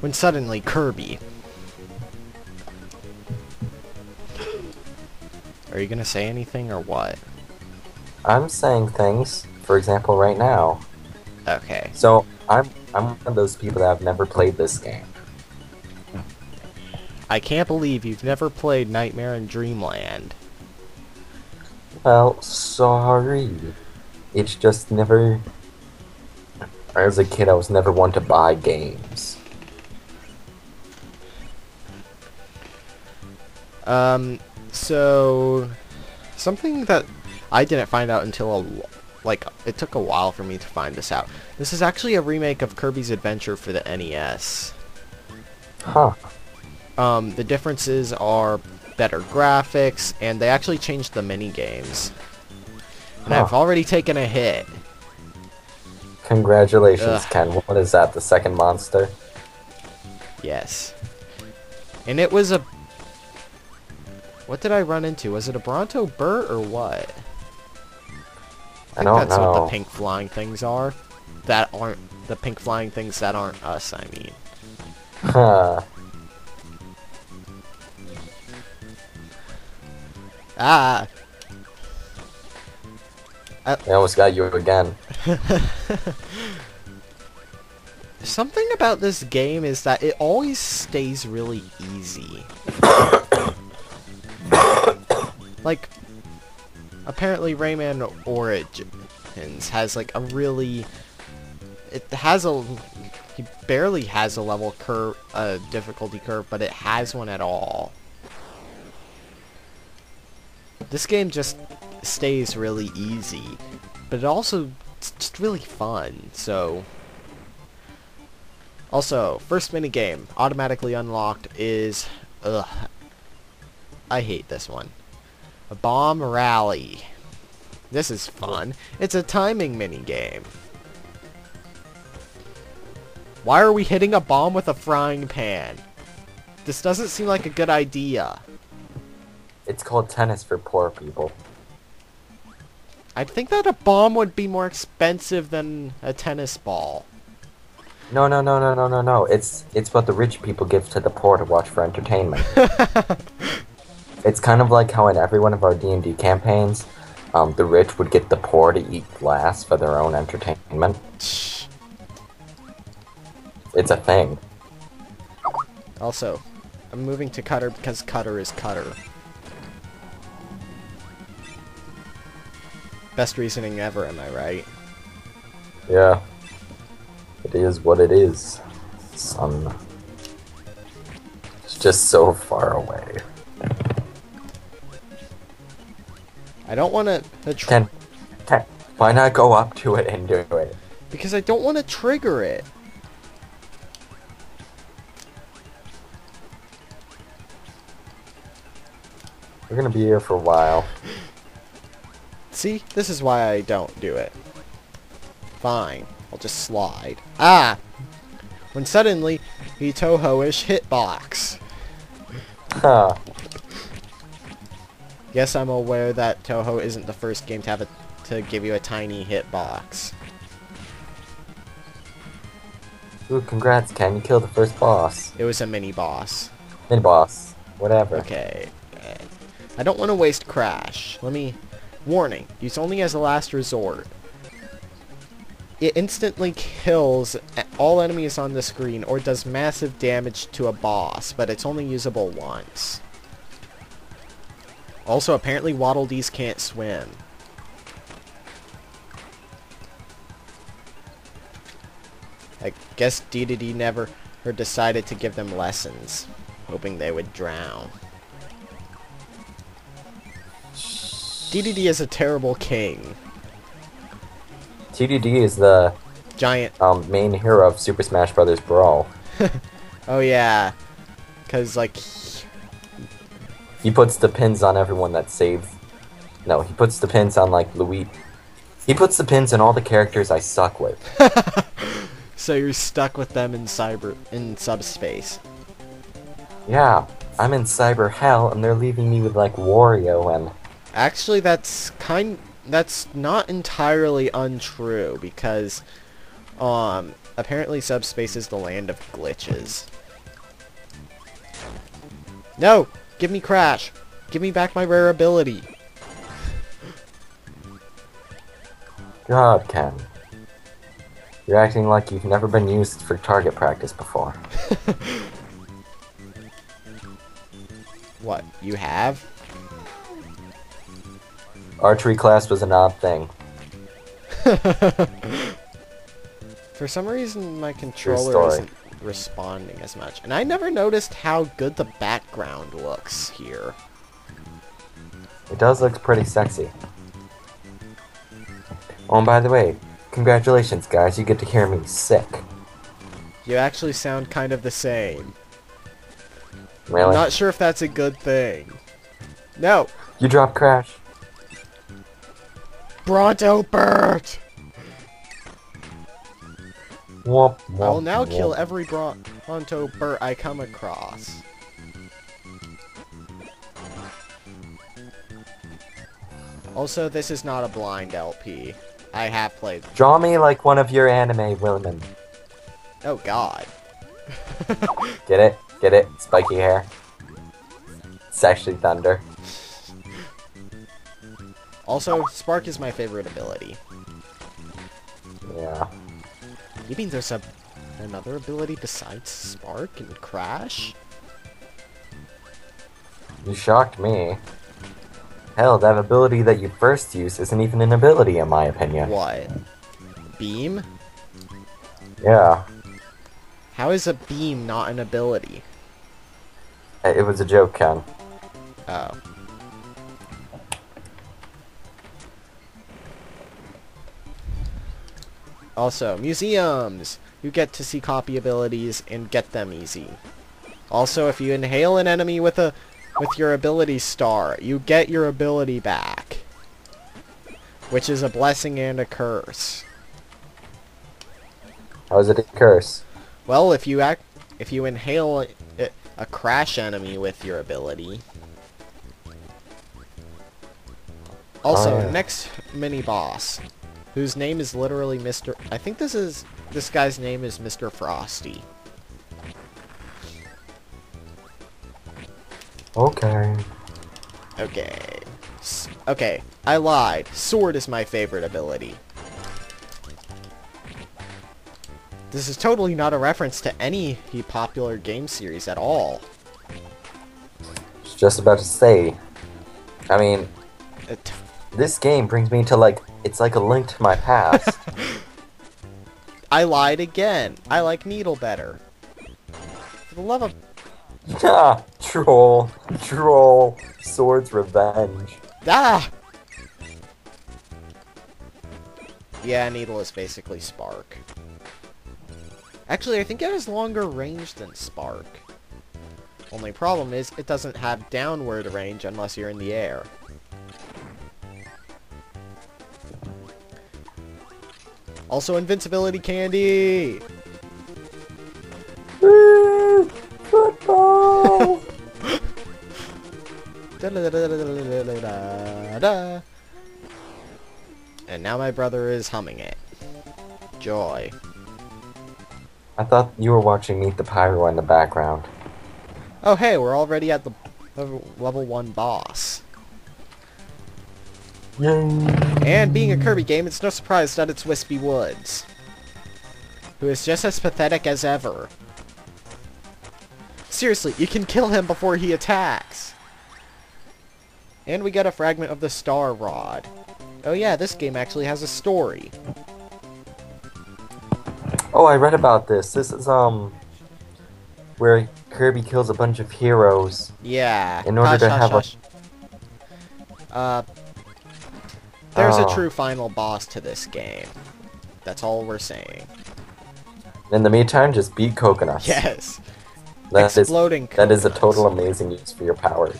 When suddenly, Kirby. Are you gonna say anything or what? I'm saying things, for example, right now. Okay. So, I'm one of those people that have never played this game. I can't believe you've never played Nightmare in Dreamland. Well, sorry. It's just never... As a kid, I was never one to buy games. So... Something that I didn't find out until it took a while for me to find this out. This is actually a remake of Kirby's Adventure for the NES. Huh. The differences are better graphics, and they actually changed the mini-games. And Huh. I've already taken a hit. Congratulations, Ugh. Ken. What is that, the second monster? Yes. And it was a... What did I run into? Was it a Bronto Burt or what? I don't That's what the know. pink flying things are. That aren't... The pink flying things that aren't us, I mean. Huh. Ah! I almost got you again. Something about this game is that it always stays really easy. Like, apparently Rayman Origins has like a really... It has a... He barely has a level curve, difficulty curve, but it has one at all. This game just stays really easy, but it also it's just really fun, so... Also, first minigame, automatically unlocked, is... Ugh. I hate this one. A bomb rally. This is fun. It's a timing minigame. Why are we hitting a bomb with a frying pan? This doesn't seem like a good idea. It's called tennis for poor people. I think that a bomb would be more expensive than a tennis ball. No, no, no, no, no, no, no. It's what the rich people give to the poor to watch for entertainment. It's kind of like how in every one of our D&D campaigns, the rich would get the poor to eat glass for their own entertainment. It's a thing. Also, I'm moving to Cutter because Cutter is Cutter. Best reasoning ever, am I right? Yeah. It is what it is, son. It's just so far away. I don't want to... Ken, why not go up to it and do it? Because I don't want to trigger it. We're gonna be here for a while. See? This is why I don't do it. Fine. I'll just slide. Ah! When suddenly, he Toho-ish hitbox. Huh. Yes, I'm aware that Toho isn't the first game to have to give you a tiny hitbox. Ooh, congrats, Ken. You killed the first boss. It was a mini boss. Mini boss. Whatever. Okay. I don't want to waste Crash. Warning. Use only as a last resort. It instantly kills all enemies on the screen or does massive damage to a boss, but it's only usable once. Also, apparently Waddle Dees can't swim. I guess DDD never decided to give them lessons, hoping they would drown. DDD is a terrible king. TDD is the Giant. main hero of Super Smash Bros. Brawl. Oh yeah. Cause like... He puts the pins on everyone that saves... No, he puts the pins on like Luigi. He puts the pins on all the characters I suck with. So you're stuck with them in subspace. Yeah, I'm in cyber hell and they're leaving me with like Wario and... Actually, that's not entirely untrue because Apparently subspace is the land of glitches. No! Give me Crash! Give me back my rare ability! God, Ken. You're acting like you've never been used for target practice before. What, you have? Archery class was an odd thing. For some reason, my controller isn't responding as much. And I never noticed how good the background looks here. It does look pretty sexy. Oh, and by the way, congratulations, guys. You get to hear me sick. You actually sound kind of the same. Really? I'm not sure if that's a good thing. No! You dropped Crash. Bronto Bert! Womp, womp, I will now womp. kill every Bronto Bert I come across. Also, this is not a blind LP. I have played. Draw me like one of your anime women. Oh god. Get it? Get it? Spiky hair. It's actually thunder. Also, Spark is my favorite ability. Yeah. You mean there's another ability besides Spark and Crash? You shocked me. Hell, that ability that you first used isn't even an ability in my opinion. What? Beam? Yeah. How is a beam not an ability? It was a joke, Ken. Oh. Also, museums! You get to see copy abilities and get them easy. Also, if you inhale an enemy with your ability star, you get your ability back. Which is a blessing and a curse. How is it a curse? Well, if you inhale a Crash enemy with your ability. Also, Oh, yeah. next mini boss, whose name is literally Mr. I think this guy's name is Mr. Frosty. Okay. Okay. Okay, I lied. Sword is my favorite ability. This is totally not a reference to any popular game series at all. Just about to say. I mean, this game brings me to like, it's like a link to my past. I lied again. I like Needle better. For the love of... Ah, troll. Troll. Sword's revenge. Ah! Yeah, Needle is basically Spark. Actually, I think it has longer range than Spark. Only problem is, it doesn't have downward range unless you're in the air. Also, invincibility candy! Woo! Football! And now my brother is humming it. Joy. I thought you were watching Meet the Pyro in the background. Oh hey, we're already at the level 1 boss. Yay! And being a Kirby game, it's no surprise that it's Wispy Woods, who is just as pathetic as ever. Seriously, you can kill him before he attacks! And we get a fragment of the Star Rod. Oh yeah, this game actually has a story. Oh, I read about this. This is, where Kirby kills a bunch of heroes. Yeah. In order to have there's a Oh. true final boss to this game. That's all we're saying. In the meantime, just beat coconuts. Yes. That Exploding is a coconuts. total amazing use for your powers.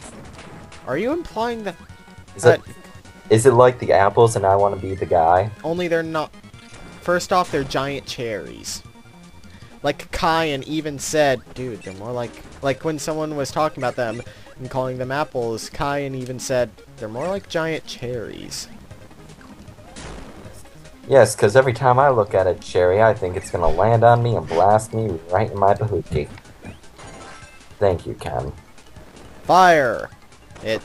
Are you implying that... Is it like the apples and I want to be the guy? Only they're not... First off, they're giant cherries. Like Kyan even said, dude, they're more like when someone was talking about them and calling them apples, Kyan even said, they're more like giant cherries. Yes, because every time I look at it, Cherry, I think it's gonna land on me and blast me right in my bahookie. Thank you, Ken. Fire! It,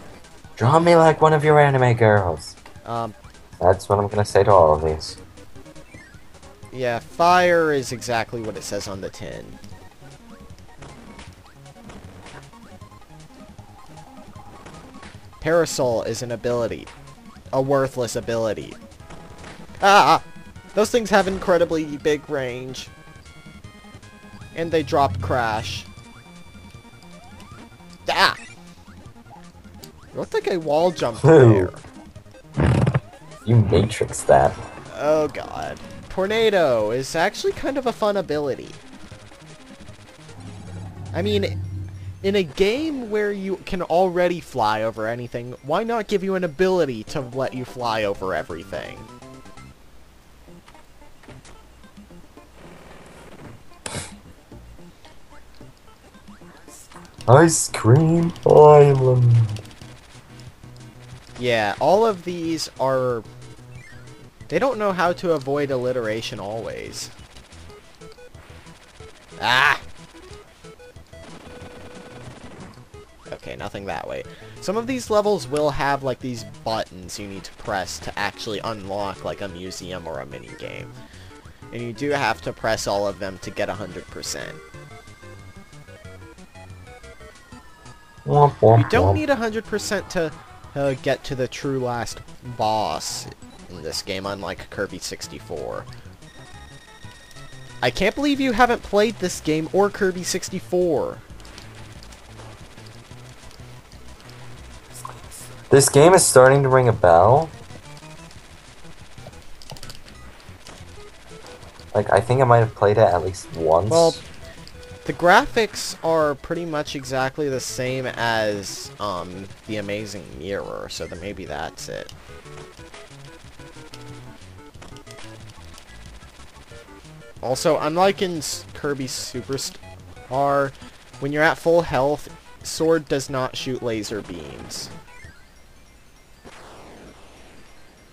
Draw me like one of your anime girls. That's what I'm gonna say to all of these. yeah, fire is exactly what it says on the tin. Parasol is an ability. A worthless ability. Ah! Those things have incredibly big range. And they drop crash. Ah! You look like a wall jump there. You matrix that. Oh god. Tornado is actually kind of a fun ability. I mean, in a game where you can already fly over anything, why not give you an ability to let you fly over everything? Ice Cream Island. Yeah, all of these are... They don't know how to avoid alliteration always. Ah! Okay, nothing that way. Some of these levels will have, like, these buttons you need to press to actually unlock, like, a museum or a minigame. And you do have to press all of them to get 100%. You don't need 100% to get to the true last boss in this game, unlike Kirby 64. I can't believe you haven't played this game or Kirby 64. This game is starting to ring a bell. Like, I think I might have played it at least once. Well, the graphics are pretty much exactly the same as The Amazing Mirror, so then maybe that's it. Also, unlike in Kirby Superstar, when you're at full health, Sword does not shoot laser beams.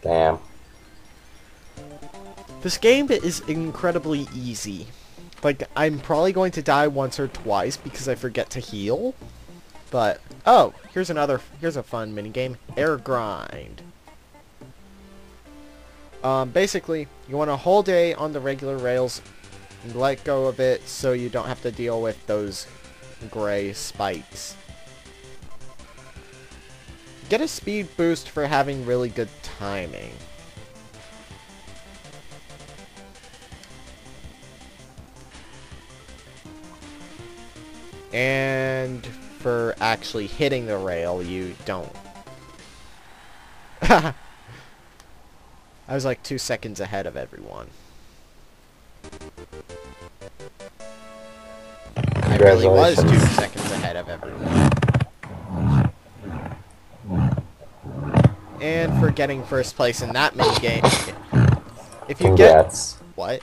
Damn. This game is incredibly easy. Like, I'm probably going to die once or twice because I forget to heal. But, oh, here's a fun minigame. Air Grind. Basically, you want a whole day on the regular rails and let go of it so you don't have to deal with those gray spikes. Get a speed boost for having really good timing. And for actually hitting the rail, you don't. I was like 2 seconds ahead of everyone. I really was 2 seconds ahead of everyone. And for getting first place in that minigame, if you Congrats. get... What?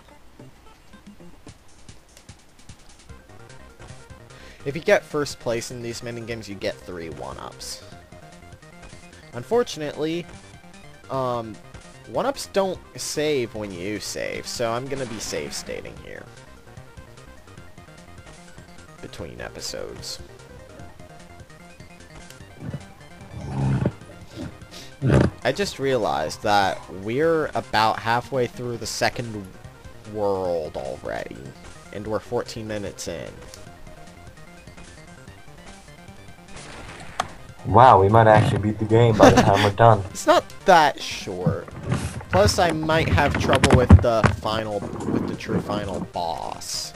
If you get first place in these minigames, you get 3 1-ups. Unfortunately, 1-ups don't save when you save, so I'm gonna be save stating here. Between episodes. I just realized that we're about halfway through the second world already, and we're 14 minutes in. Wow, we might actually beat the game by the time we're done. It's not that short. Plus, I might have trouble with the true final boss.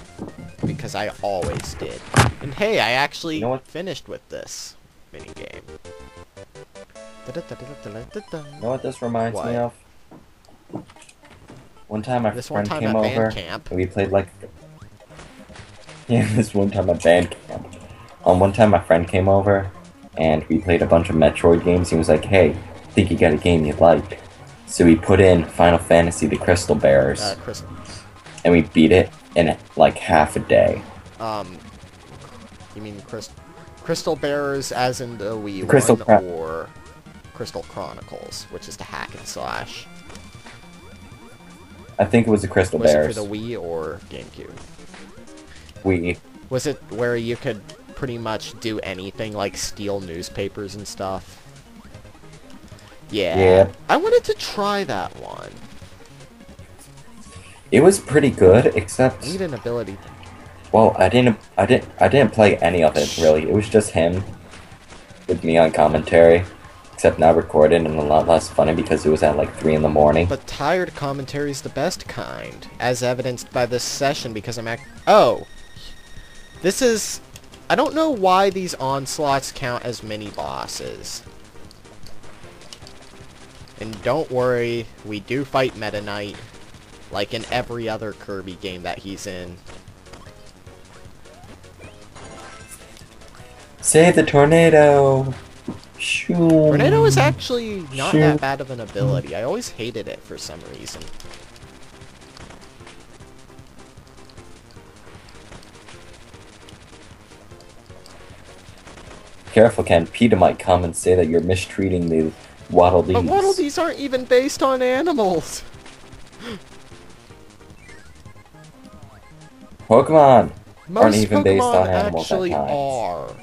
Because I always did. And hey, I actually finished with this minigame. You know what this reminds me of? One time my friend came over, and we played like... Yeah, this one time at band camp. One time my friend came over, and we played a bunch of Metroid games. He was like, hey, I think you got a game you like. So we put in Final Fantasy the Crystal Bearers. And we beat it in like half a day. You mean Crystal Bearers as in the Wii one, or Crystal Chronicles, which is the hack and slash? I think it was the Crystal Was Bears. it for the Wii or GameCube? Wii. Was it where you could pretty much do anything, like steal newspapers and stuff? Yeah. Yeah. I wanted to try that one. It was pretty good, except I need an ability. well, I didn't play any of it really. It was just him with me on commentary, except not recorded and a lot less funny because it was at like 3 in the morning. But tired commentary is the best kind, as evidenced by this session because I'm oh! This is... I don't know why these onslaughts count as mini-bosses. And don't worry, we do fight Meta Knight, like in every other Kirby game that he's in. Save the tornado! Shoo. Tornado is actually not that bad of an ability. I always hated it for some reason. Careful, Ken. PETA might come and say that you're mistreating the Waddle Dees. But Waddle Dees aren't even based on animals! Pokemon aren't Most even Pokemon based on animals actually at times. are.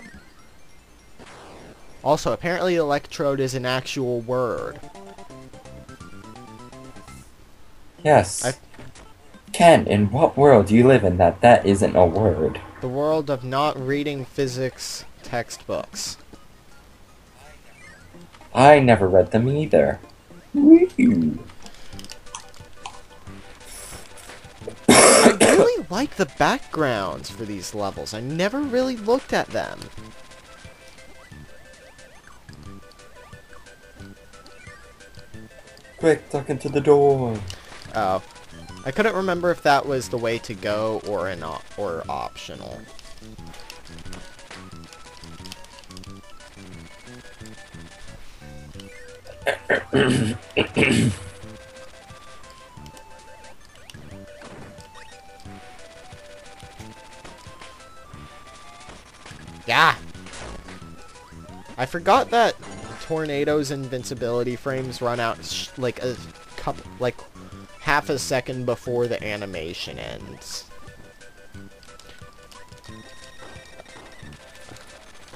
Also, apparently electrode is an actual word. Yes. Ken, in what world do you live in that isn't a word? The world of not reading physics textbooks. I never read them either. Woo. I really like the backgrounds for these levels. I never really looked at them. Quick, duck into the door. Oh. I couldn't remember if that was the way to go or or optional. Yeah. I forgot that Tornado's invincibility frames run out like a couple, like half a second before the animation ends.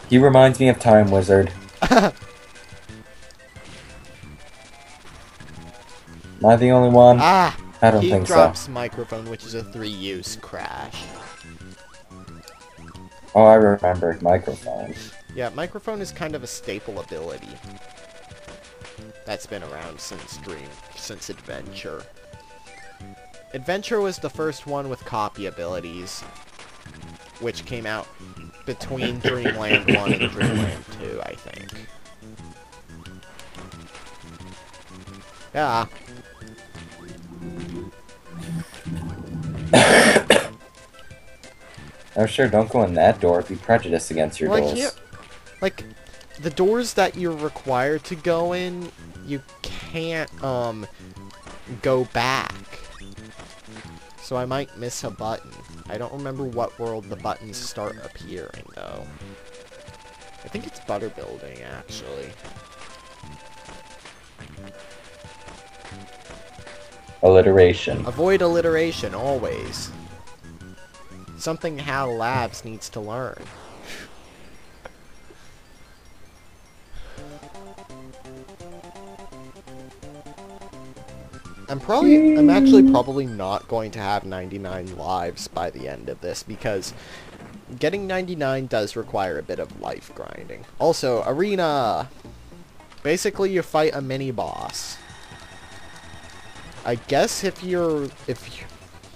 He reminds me of Time Wizard. Am I the only one? Ah! I don't He think drops microphone, which is a 3-use crash. Oh, I remember. Microphone. Yeah, microphone is kind of a staple ability. That's been around since Adventure. Adventure was the first one with copy abilities, which came out between Dreamland 1 and Dreamland 2, I think. Yeah. Oh, sure, don't go in that door. Be prejudiced against your doors. Like, the doors that you're required to go in, you can't, go back. So I might miss a button. I don't remember what world the buttons start appearing, though. I think it's Butter Building, actually. Alliteration. Avoid alliteration, always. Something HAL Labs needs to learn. I'm actually probably not going to have 99 lives by the end of this, because getting 99 does require a bit of life grinding. Also, arena! Basically, you fight a mini-boss. I guess if you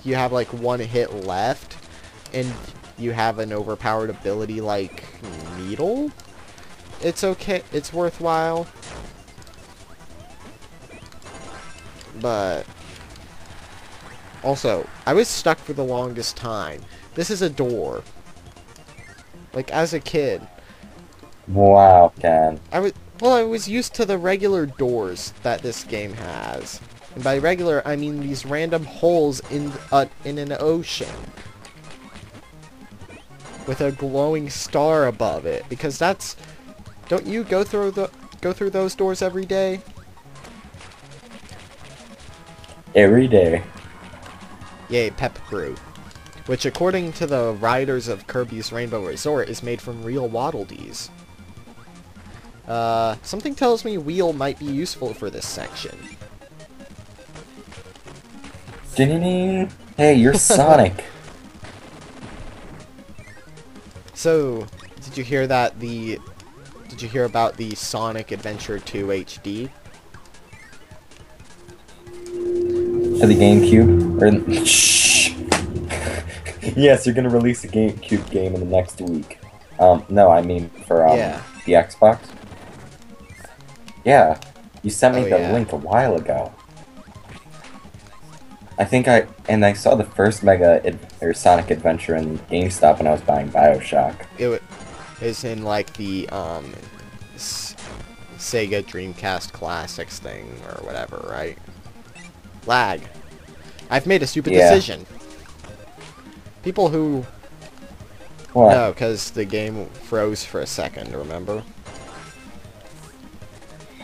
have like one hit left, and you have an overpowered ability like Needle, it's okay, it's worthwhile. But also, I was stuck for the longest time. This is a door. Like, as a kid. Wow, Ken. I was used to the regular doors that this game has. And by regular, I mean these random holes in an ocean with a glowing star above it, because that's... Don't you go through those doors every day? Every day. Yay, Pep Brew. Which, according to the writers of Kirby's Rainbow Resort, is made from real Waddle Dees. Something tells me wheel might be useful for this section. Hey, you're Sonic. So, did you hear that did you hear about the Sonic Adventure 2 HD? For the GameCube? Or shh. Yes, you're gonna release a GameCube game in the next week. No, I mean for the Xbox. Yeah, you sent me the link a while ago. I think I saw the first Sonic Adventure in GameStop when I was buying BioShock. It is in like the Sega Dreamcast Classics thing or whatever, right? Lag. I've made a stupid decision. People who... What? No, because the game froze for a second, remember?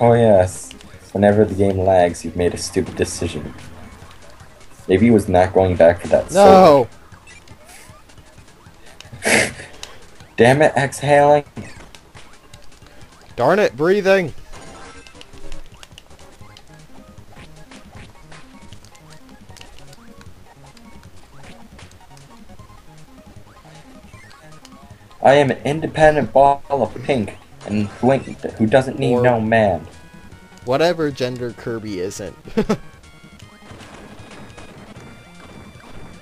Oh yes. Whenever the game lags, you've made a stupid decision. Maybe he was not going back for that No! Damn it, exhaling! Darn it, breathing! I am an independent ball of pink, and who doesn't need no man. Whatever gender Kirby isn't.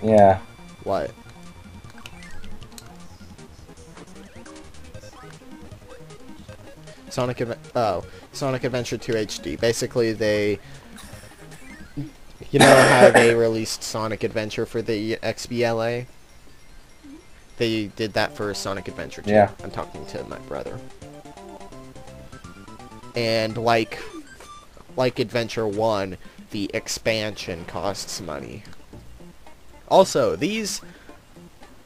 Yeah. What? Sonic Adventure 2 HD. Basically, they... You know how they released Sonic Adventure for the XBLA? They did that for Sonic Adventure 2. Yeah. I'm talking to my brother. And like Adventure 1, the expansion costs money. Also, these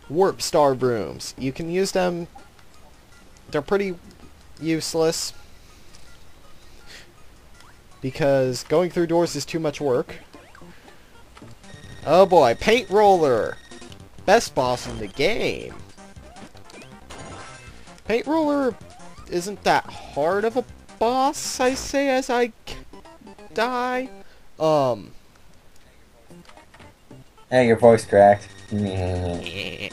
Warp Star Brooms, you can use them. They're pretty useless. Because going through doors is too much work. Oh boy, Paint Roller! Best boss in the game. Paint Roller isn't that hard of a boss, I say as I die. Hey, your voice cracked. Did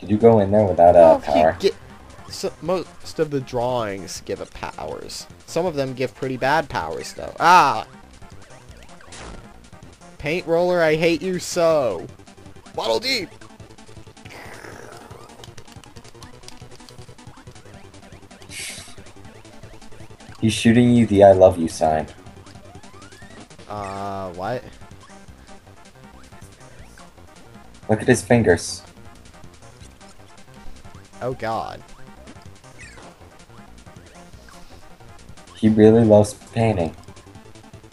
you go in there without power? Most of the drawings give it powers. Some of them give pretty bad powers, though. Ah! Paint Roller, I hate you so. Waddle Deep! He's shooting you the I love you sign. What? Look at his fingers. Oh god. He really loves painting.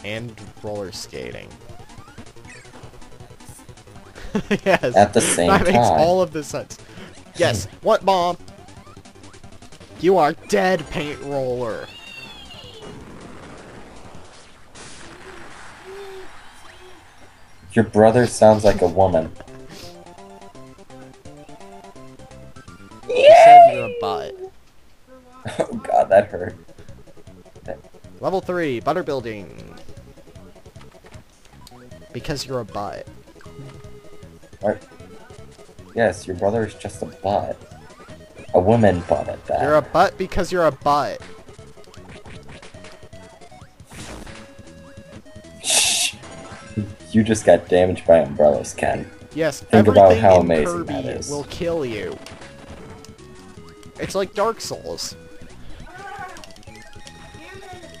And roller skating. Yes. At the same time. That makes all of the sense. Yes. What bomb? You are dead, Paint Roller. Your brother sounds like a woman. You said you're a butt. Oh god, that hurt. Level 3, butter building. Because you're a butt. What? Yes, your brother is just a butt. A woman butt at that. You're a butt because you're a butt. Shh. You just got damaged by umbrellas, Ken. Yes, Think about everything how in amazing Kirby that is. will kill you. It's like Dark Souls.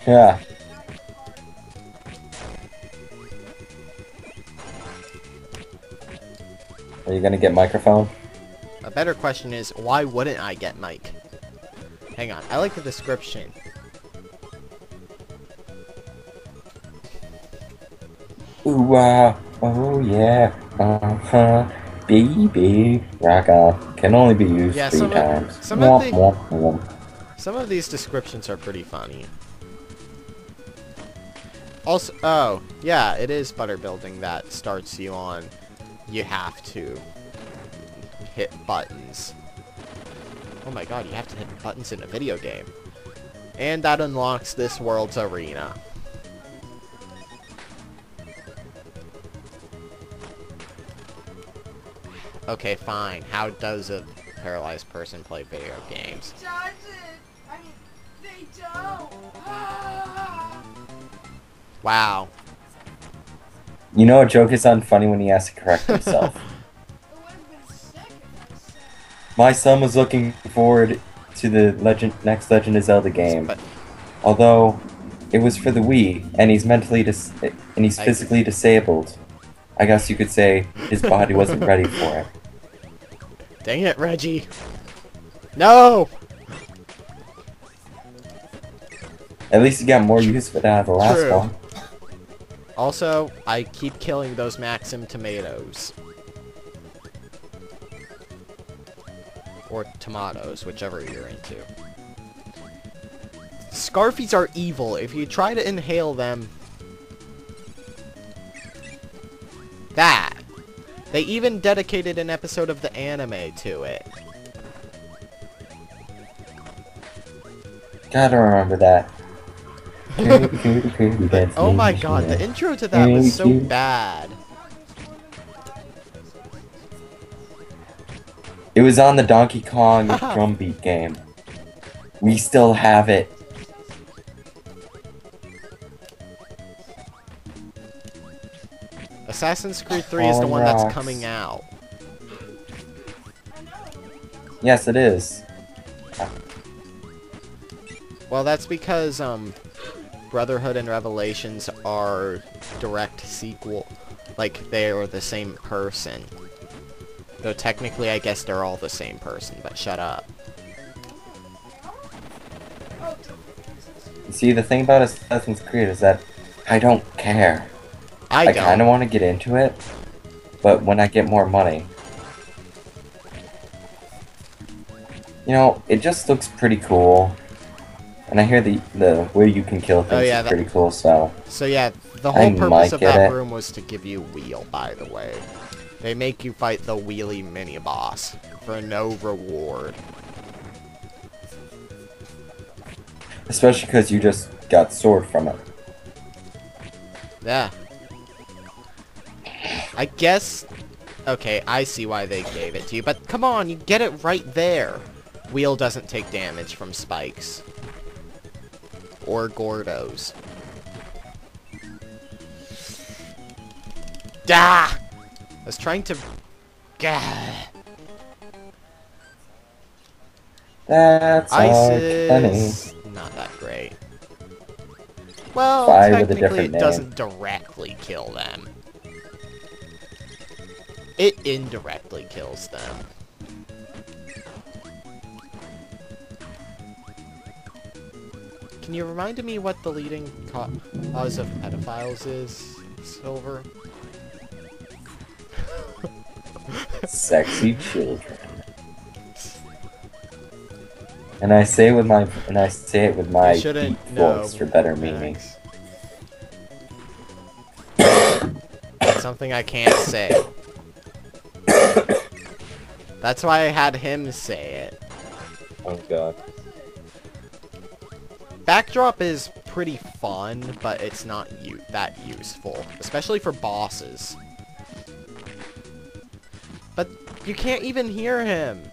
Yeah. Are you gonna get microphone? A better question is, why wouldn't I get Mike? Hang on, I like the description. Ooh, oh yeah, baby, rock on. Can only be used Yeah, 3 times. some of these descriptions are pretty funny. Also, oh, yeah, it is butter building that starts you on. You have to hit buttons. Oh my god, you have to hit buttons in a video game. And that unlocks this world's arena. Okay, fine. How does a paralyzed person play video games? They don't. Wow. You know, a joke is unfunny when he has to correct himself. My son was looking forward to the next Legend of Zelda game, although it was for the Wii, and he's physically disabled. I guess you could say his body wasn't ready for it. Dang it, Reggie! No! At least he got more use of it out of the last True. one. Also, I keep killing those Maxim tomatoes. Or tomatoes, whichever you're into. Scarfies are evil. If you try to inhale them... That! They even dedicated an episode of the anime to it. Gotta remember that. Oh my god, the intro to that was so bad. It was on the Donkey Kong drumbeat game. We still have it. Assassin's Creed 3 is the one that's coming out. Yes, it is. Well, that's because, Brotherhood and Revelations are direct sequel. Like, they are the same person. Though technically, I guess they're all the same person, but shut up. See, the thing about Assassin's Creed is that I don't care. I kind of want to get into it, but when I get more money. You know, it just looks pretty cool. And I hear the way you can kill things is pretty cool, so... So yeah, the whole purpose of that room was to give you wheel, by the way. They make you fight the wheelie mini-boss for no reward. Especially because you just got sword from it. Yeah. I guess... Okay, I see why they gave it to you, but come on, you get it right there. Wheel doesn't take damage from spikes. Or Gordos. Dah! I was trying to... Gah! That's Ice is not that great. Well, technically it doesn't directly kill them. It indirectly kills them. Can you remind me what the leading cause of pedophiles is, Silver? Sexy children. And I say it with my deep voice for better meaning. That's something I can't say. That's why I had him say it. Oh god. Backdrop is pretty fun, but it's not that useful, especially for bosses. But you can't even hear him.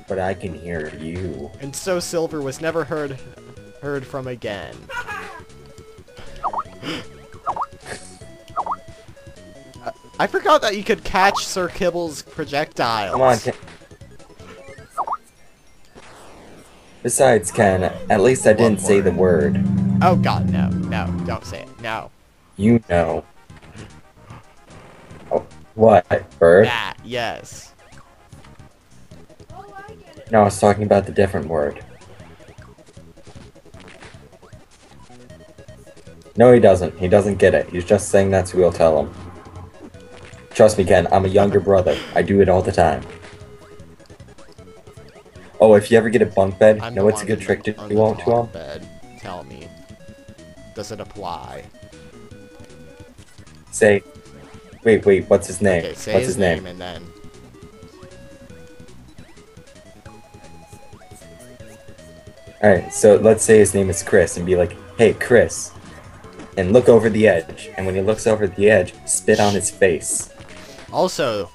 But I can hear you. And so Silver was never heard from again. I forgot that you could catch Sir Kibble's projectiles. Come on, Ken. Besides, Ken, at least I didn't say the word. Oh god, no. No, don't say it. No. You know. Oh, what? Bird? That, yes. No, I was talking about the different word. No, he doesn't. He doesn't get it. He's just saying that so we'll tell him. Trust me, Ken, I'm a younger brother. I do it all the time. Oh, if you ever get a bunk bed, I'm know what's a good trick to do to them? bed. Tell me. Does it apply? Say, wait, what's his name? Okay, say what's his name and then... Alright, so let's say his name is Chris, and be like, hey, Chris. And look over the edge. And when he looks over the edge, spit on his face. Also...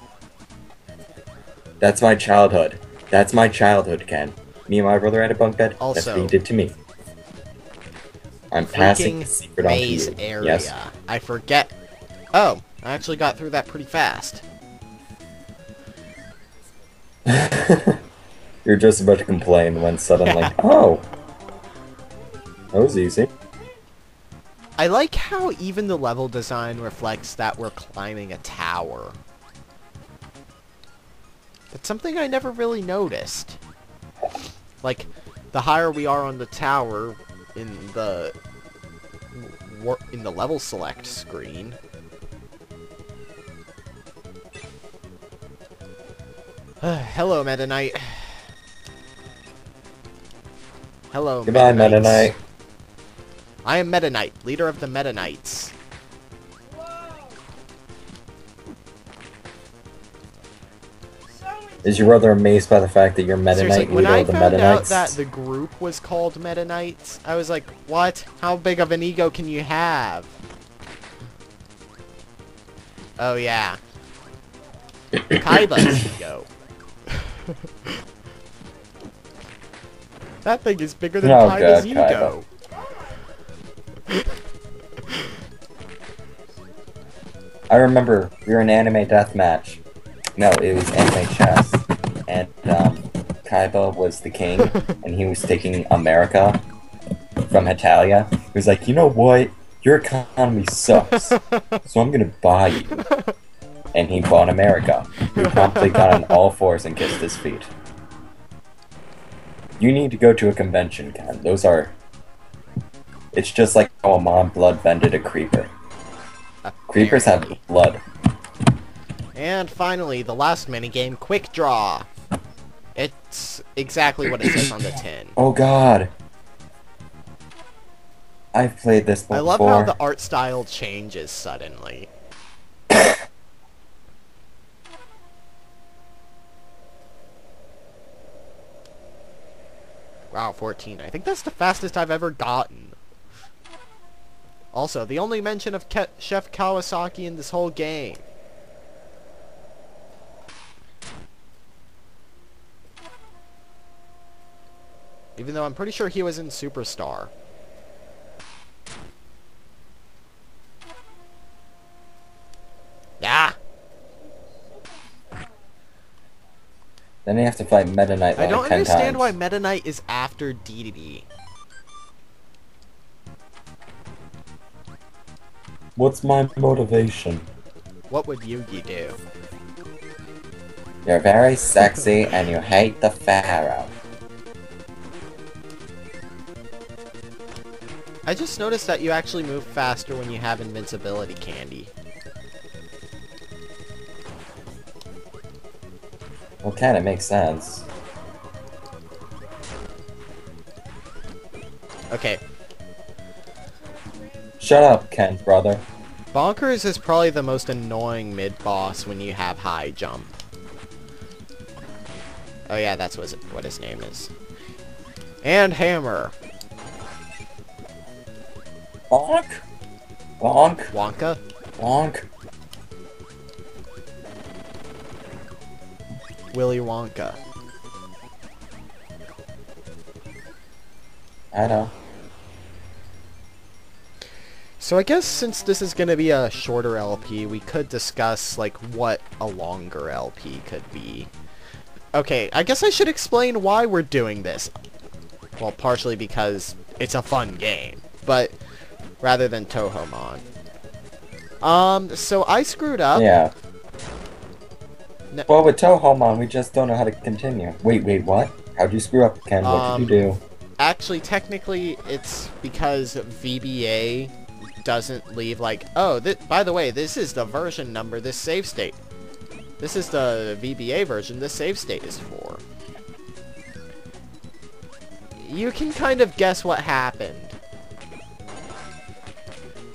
That's my childhood. That's my childhood, Ken. Me and my brother had a bunk bed. Also... That's what he did to me. I'm passing the secret on to maze you. area. Yes? I forget... Oh, I actually got through that pretty fast. You're just about to complain when suddenly, oh, that was easy. I like how even the level design reflects that we're climbing a tower. That's something I never really noticed. Like, the higher we are on the tower in the level select screen. Hello, Meta Knight. Hello, Goodbye, Meta Knight. I am Meta Knight, leader of the Meta Knights. Is your brother amazed by the fact that you're Meta Knight, when leader I of the found Meta out Knights? that the group was called Meta Knights, I was like, what? How big of an ego can you have? Oh, yeah. Kaiba's ego. That thing is bigger than Oh, Kaiba's God, ego. I remember we were in anime deathmatch. No, it was anime chess. And Kaiba was the king, and he was taking America from Italia. He was like, you know what? Your economy sucks, so I'm gonna buy you. And he bought America. We promptly got on all fours and kissed his feet. You need to go to a convention, Ken. Those are... It's just like how a mom blood bended a creeper. Creepers have blood. And finally, the last minigame, Quick Draw. It's exactly what it says on the tin. Oh god. I've played this before. I love how the art style changes suddenly. Wow, 14. I think that's the fastest I've ever gotten. Also, the only mention of Chef Kawasaki in this whole game. Even though I'm pretty sure he was in Superstar. Ah! Then you have to fight Meta Knight like 10 times. I don't understand why Meta Knight is after DDD. What's my motivation? What would Yugi do? You're very sexy and you hate the Pharaoh. I just noticed that you actually move faster when you have invincibility candy. Well, kinda makes sense. Okay. Shut up, Ken, brother. Bonkers is probably the most annoying mid-boss when you have high jump. Oh yeah, that's what his name is. And Hammer. Bonk! Bonk! Wonka? Bonk! Willy Wonka. I know. So I guess since this is going to be a shorter LP, we could discuss, like, what a longer LP could be. Okay, I guess I should explain why we're doing this. Well, partially because it's a fun game, but rather than Tohomon. So I screwed up. Yeah. No. Well, with Tohomon, we just don't know how to continue. Wait, what? How'd you screw up, Ken? What did you do? Actually, technically, it's because VBA doesn't leave, like, oh, by the way, this is the version number this save state. This is the VBA version this save state is for. You can kind of guess what happened.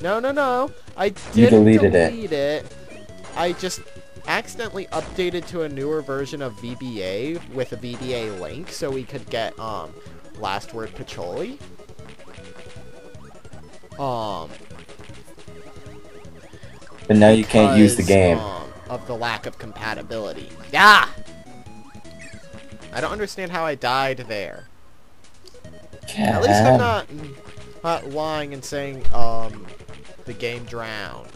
No. I didn't delete it. I just accidentally updated to a newer version of VBA with a VBA link so we could get, Last Word Patrolly. But now you can't use the game. Of the lack of compatibility. Yeah! I don't understand how I died there. At least I'm not lying and saying, the game drowned.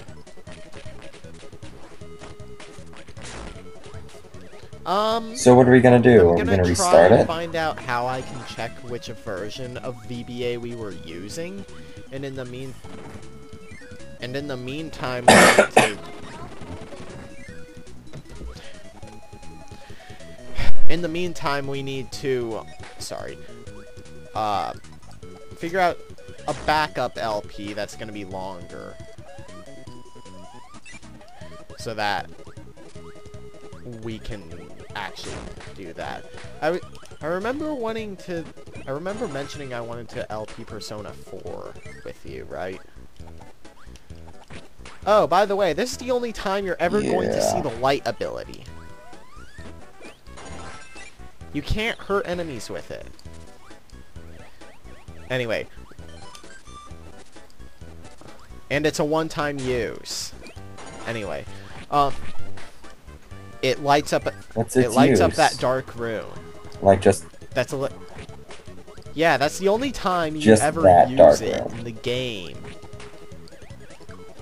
So what are we gonna do? Are we gonna restart it? Find out how I can check which version of VBA we were using, and in the meantime, we need to figure out a backup LP that's gonna be longer, so that we can actually do that. I remember mentioning I wanted to LP Persona 4 with you, right? Oh, by the way, this is the only time you're ever going to see the light ability. You can't hurt enemies with it. Anyway. And it's a one-time use. Anyway. It lights up. It lights up that dark room. Like just. Yeah, that's the only time you ever use it in the game.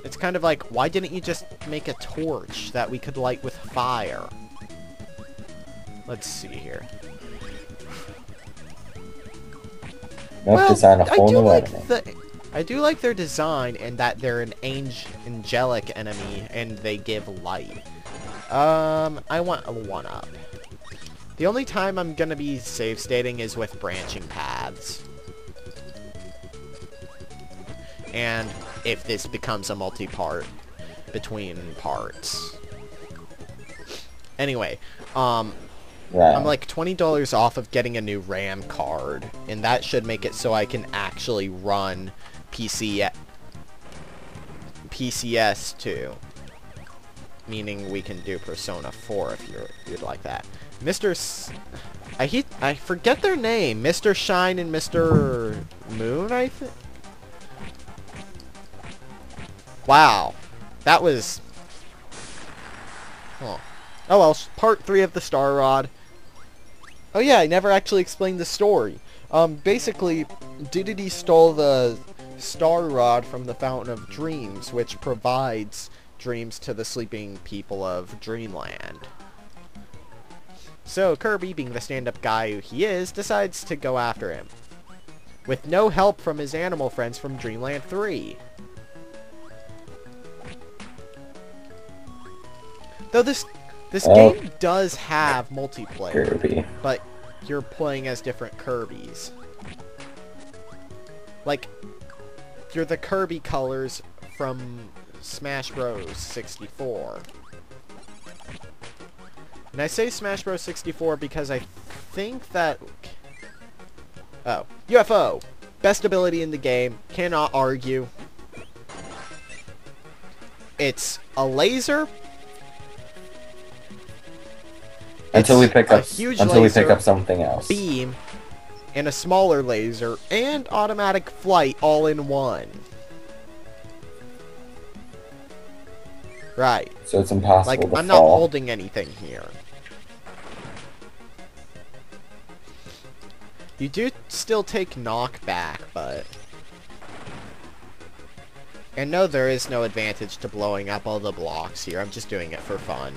It's kind of like, why didn't you just make a torch that we could light with fire? Let's see here. Nope, design a whole new enemy. I do like their design and that they're an angelic enemy and they give light. I want a 1-up. The only time I'm gonna be save stating is with branching paths. And if this becomes a multi-part between parts. Anyway, I'm like $20 off of getting a new RAM card, and that should make it so I can actually run PCS 2. Meaning we can do Persona 4 if you'd like that. I forget their name. Mr. Shine and Mr. Moon, I think. Wow, that was. Oh well, part 3 of the Star Rod. Oh yeah, I never actually explained the story. Basically, Dedede stole the Star Rod from the Fountain of Dreams, which provides dreams to the sleeping people of Dreamland. So Kirby, being the stand-up guy he is, decides to go after him. With no help from his animal friends from Dreamland 3. Though this game does have multiplayer, Kirby. But you're playing as different Kirbys. Like, you're the Kirby colors from Smash Bros. 64. And I say Smash Bros. 64 because I think that... Oh. UFO! Best ability in the game. Cannot argue. It's a laser. Until we pick up something else. Beam. And a smaller laser. And automatic flight all in one. Right. So it's impossible like, to fall. I'm not holding anything here. You do still take knockback, but... And no, there is no advantage to blowing up all the blocks here. I'm just doing it for fun.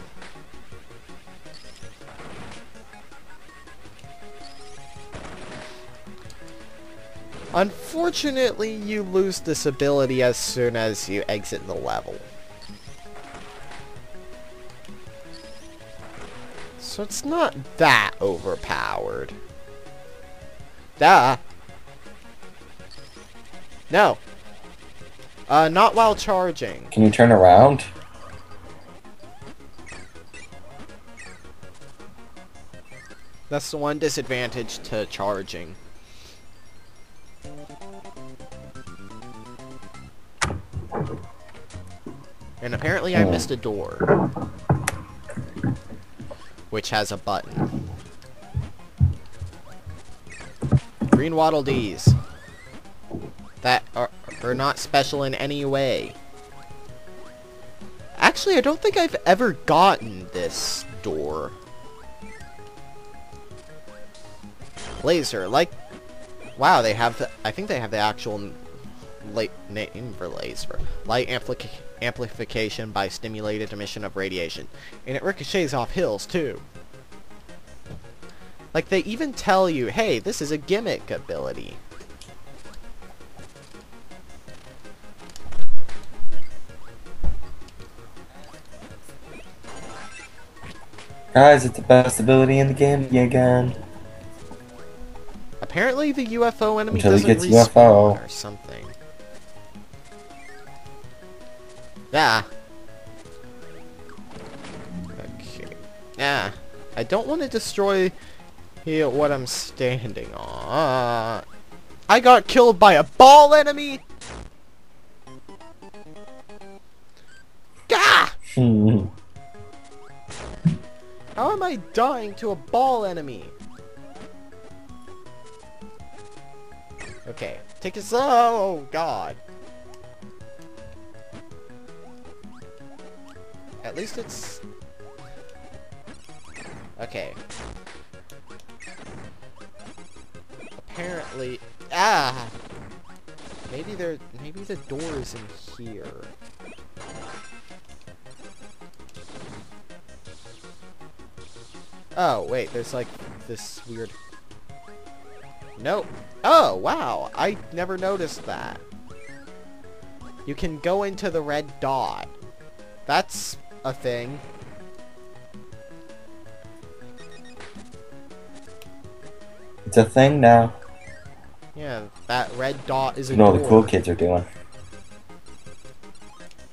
Unfortunately, you lose this ability as soon as you exit the level. So it's not that overpowered. Duh. No. Not while charging. Can you turn around? That's the one disadvantage to charging. And apparently I missed a door. Which has a button. Green Waddle Dees. That are not special in any way. Actually, I don't think I've ever gotten this door. Laser, like... Wow, they have the... I think they have the actual name for laser. Light amplification by stimulated emission of radiation. And it ricochets off hills, too. Like, they even tell you, hey, this is a gimmick ability. Guys, it's the best ability in the game again. Apparently the UFO enemy Until he doesn't gets respawn UFO. or something. Yeah. Okay. Yeah. I don't want to destroy what I'm standing on. I got killed by a ball enemy! Gah! How am I dying to a ball enemy? Okay, take it slow. Oh god. At least it's... Okay. Apparently... Ah! Maybe the door is in here. Oh, wait, there's like this weird... Nope. Oh, wow. I never noticed that. You can go into the red dot. That's a thing. It's a thing now. Yeah, that red dot is a You know what door. the cool kids are doing.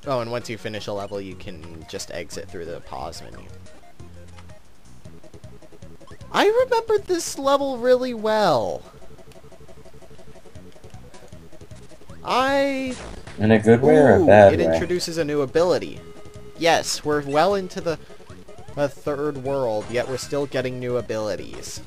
Oh, and once you finish a level, you can just exit through the pause menu. I remembered this level really well. In a good way or a bad it way? introduces a new ability. Yes, we're well into the third world, yet we're still getting new abilities.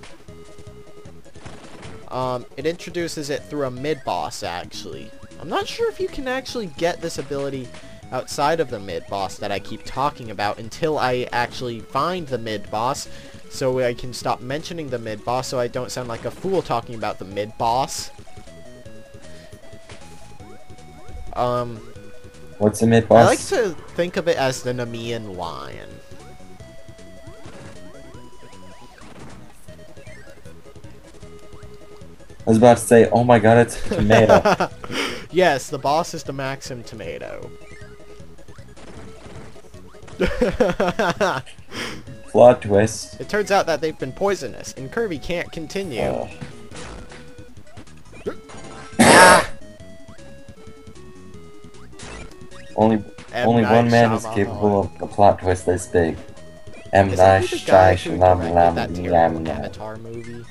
It introduces it through a mid-boss, actually. I'm not sure if you can actually get this ability outside of the mid-boss that I keep talking about until I actually find the mid-boss, so I can stop mentioning the mid-boss so I don't sound like a fool talking about the mid-boss. What's the mid-boss? I like to think of it as the Nemean Lion. I was about to say, oh my god, it's a tomato. Yes, the boss is the Maxim Tomato. Plot twist. It turns out that they've been poisonous, and Kirby can't continue. Oh. Only one man is capable of a plot twist this big. M. Is that Night who the guy who Shyamalan. directed that terrible Avatar movie?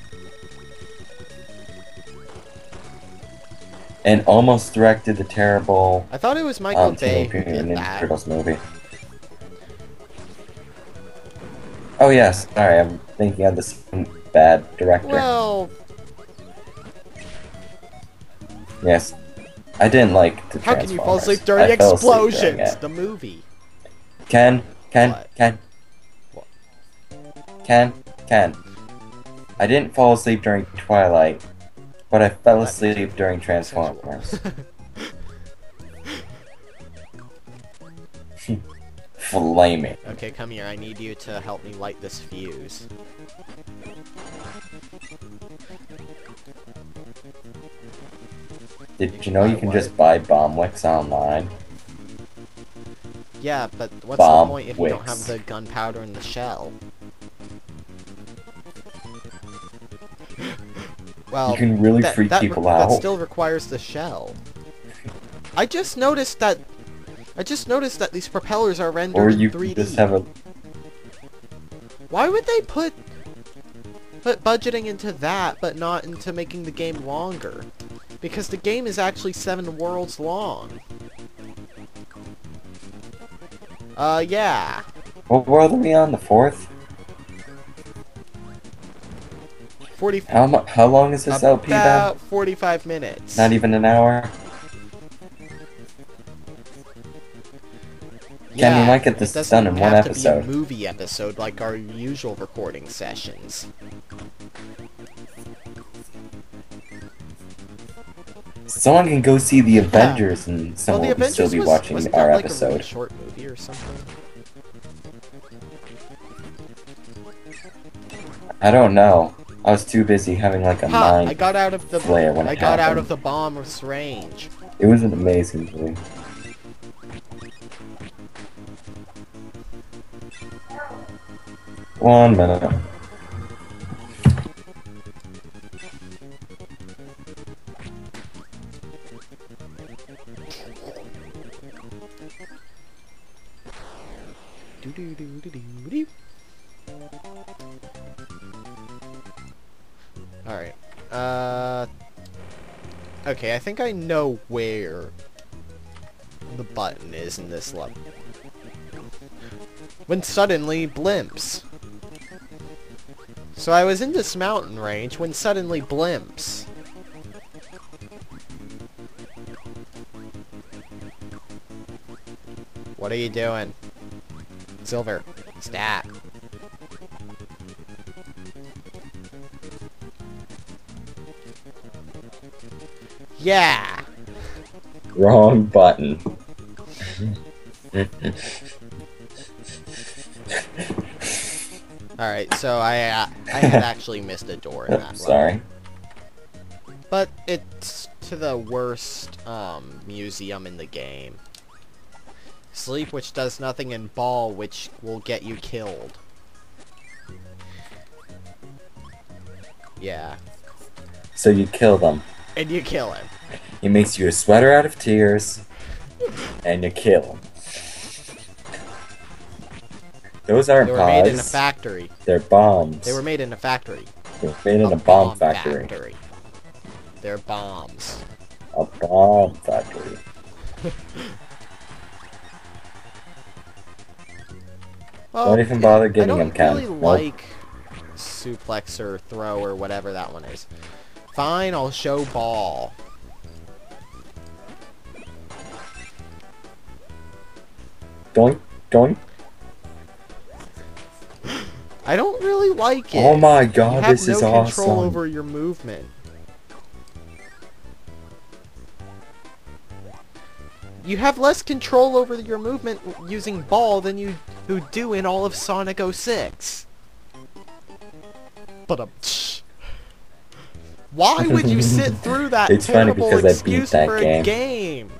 And almost directed the terrible I thought it was Michael Bay Teenage who Mutant did Ninja that. Turtles movie. Oh yes, sorry, I'm thinking of the same bad director. Well, Yes, I didn't like the how can you fall asleep Transformers. during I fell asleep during explosions? it. The movie. Ken. What? Ken. I didn't fall asleep during Twilight, but I fell asleep during Transformers. Flaming. Okay, come here. I need you to help me light this fuse. Did you know you can just buy bomb wicks online? Yeah, but what's Bomb the point if you don't wicks. have the gunpowder in the shell? Well, You can really freak people out. That still requires the shell. I just noticed that these propellers are rendered Or in you 3D. can just have a... Why would they put budgeting into that, but not into making the game longer? Because the game is actually 7 worlds long. Yeah. What world are we on? The 4th? 40. How long is this LP then? About 45 minutes. Not even an hour? Yeah, Ken, we might get this done in one episode. It doesn't have to be a movie episode like our usual recording sessions. Someone can go see the Avengers, and someone will still be watching our episode. Like a short movie or something? I don't know. I was too busy having like a mind I got out of the flare when it got out happened. of the bomb's range. It was an amazing movie. One minute. Alright. Okay, I think I know where the button is in this level. When suddenly blimps. So I was in this mountain range when suddenly blimps. What are you doing? Silver. Stat. Yeah! Wrong button. Alright, so I had actually missed a door in that level. Sorry. But it's to the worst museum in the game. Sleep, which does nothing, and ball, which will get you killed. Yeah. So you kill them. And you kill him. He makes you a sweater out of tears, and you kill him. Those aren't They were pies. made in a factory. They're bombs. They were made in a factory. They were made in a bomb factory. They're bombs. A bomb factory. Well, Don't even bother getting him, Ken. I don't really like suplex or throw or whatever that one is. Fine, I'll show ball. Doink, doink. I don't really like it. Oh my god, this is awesome. You have no control over your movement. You have less control over your movement using ball than you do in all of Sonic 06. But why would you sit through that It's funny terrible because I beat excuse that for a game?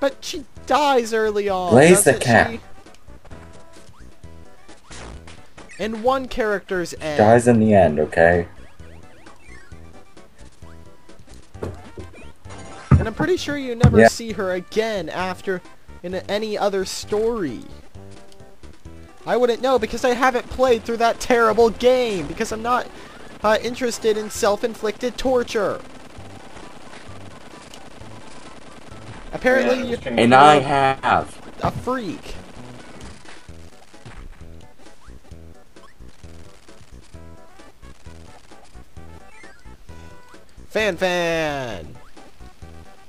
But she dies early on. Blaze the doesn't cat. she? And one character's end. Dies in the end, okay? And I'm pretty sure you never see her again after in any other story. I wouldn't know because I haven't played through that terrible game because I'm not interested in self-inflicted torture. Apparently, And I have. a freak. Fan,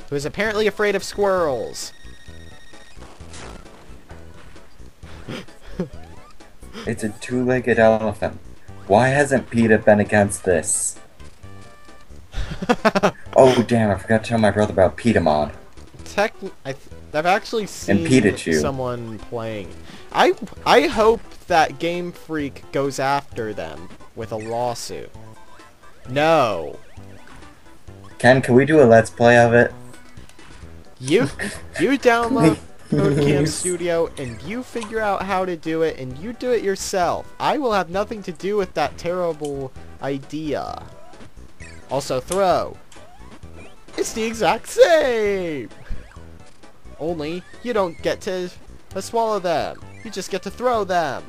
who is apparently afraid of squirrels. It's a two-legged elephant. Why hasn't PETA been against this? Oh damn, I forgot to tell my brother about PETA mod. I've actually seen Pikachu. someone playing. I hope that Game Freak goes after them with a lawsuit. No. Ken, can we do a let's play of it? You download Cam Studio and you figure out how to do it and you do it yourself. I will have nothing to do with that terrible idea. Also throw. It's the exact same. Only you don't get to swallow them. You just get to throw them.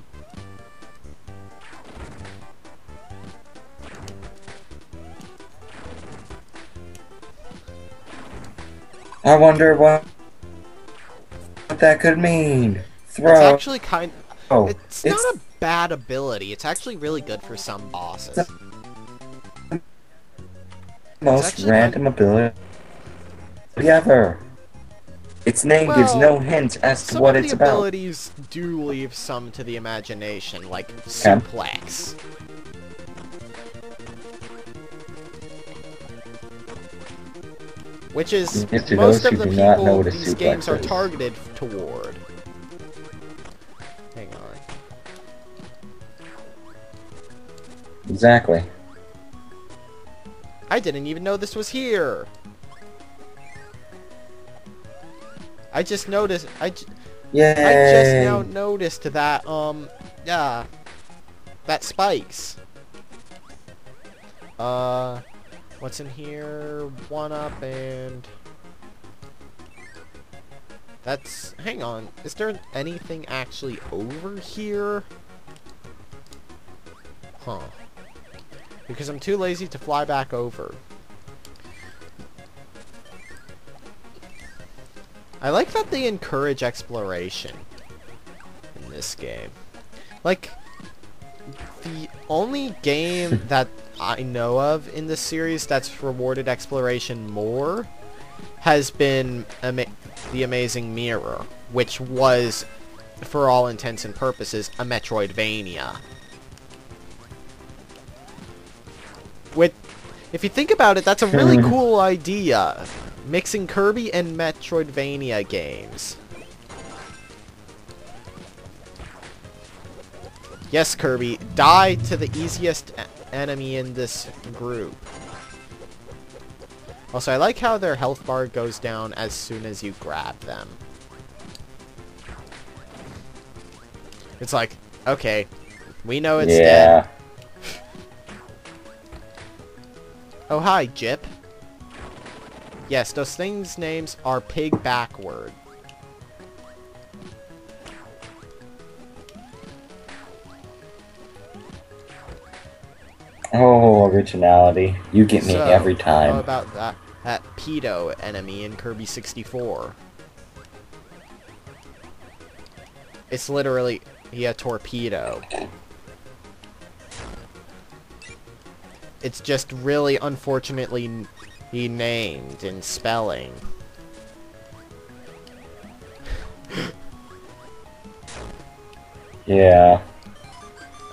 I wonder what what that could mean. Throw. It's actually kind. Oh, it's not a bad ability. It's actually really good for some bosses. Most random ability ever. Its name gives no hint as to what it's about. Some of the abilities do leave some to the imagination, like suplex. Which is most of the people these games are targeted toward. Hang on. Exactly. I didn't even know this was here. I just noticed. I just now noticed that yeah, that spikes. What's in here? 1-up and that's. Hang on. Is there anything actually over here? Huh. Because I'm too lazy to fly back over. I like that they encourage exploration in this game. Like, the only game that I know of in this series that's rewarded exploration more has been The Amazing Mirror, which was, for all intents and purposes, a Metroidvania. If you think about it, that's a really cool idea. Mixing Kirby and Metroidvania games. Yes, Kirby, die to the easiest enemy in this group. Also, I like how their health bar goes down as soon as you grab them. It's like, okay, we know it's dead. Oh, hi, Jip. Yes, those things' names are pig backward. Oh, originality. You get me every time. How about that pedo enemy in Kirby 64? It's literally a torpedo. It's just really unfortunately named in spelling. Yeah.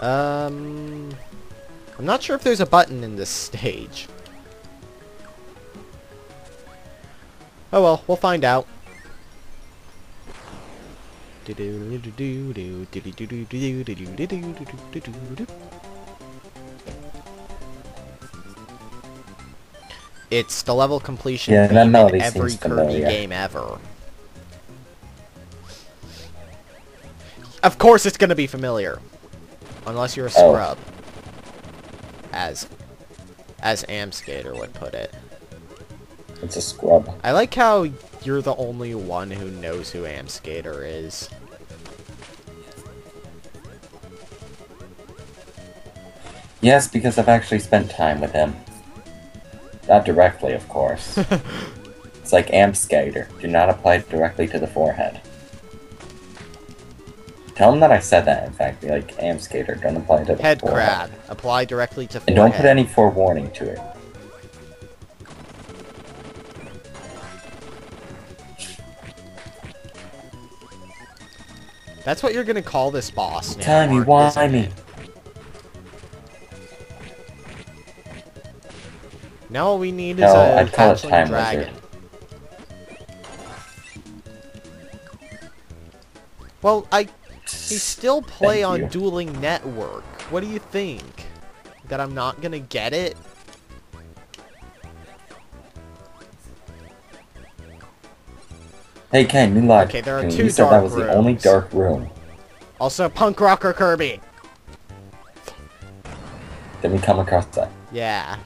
I'm not sure if there's a button in this stage. Oh well, we'll find out. It's the level completion theme in every Kirby game ever. Of course it's gonna be familiar. Unless you're a scrub. As Amskater would put it. It's a scrub. I like how you're the only one who knows who Amskater is. Yes, because I've actually spent time with him. Not directly, of course. It's like Amskater. Do not apply it directly to the forehead. Tell him that I said that, in fact. Be like, Amskater, don't apply it to the Head forehead. crab. Apply directly to forehead. And don't put any forewarning to it. That's what you're gonna call this boss now. Timey-wimey. Now all we need is a hatchling dragon. Well, we still play on Dueling Network. What do you think? That I'm not gonna get it? Hey Ken, you lied. Okay, there are two two you said dark that was rooms. the only dark room. Also, Punk Rocker Kirby. Then we come across that. Yeah.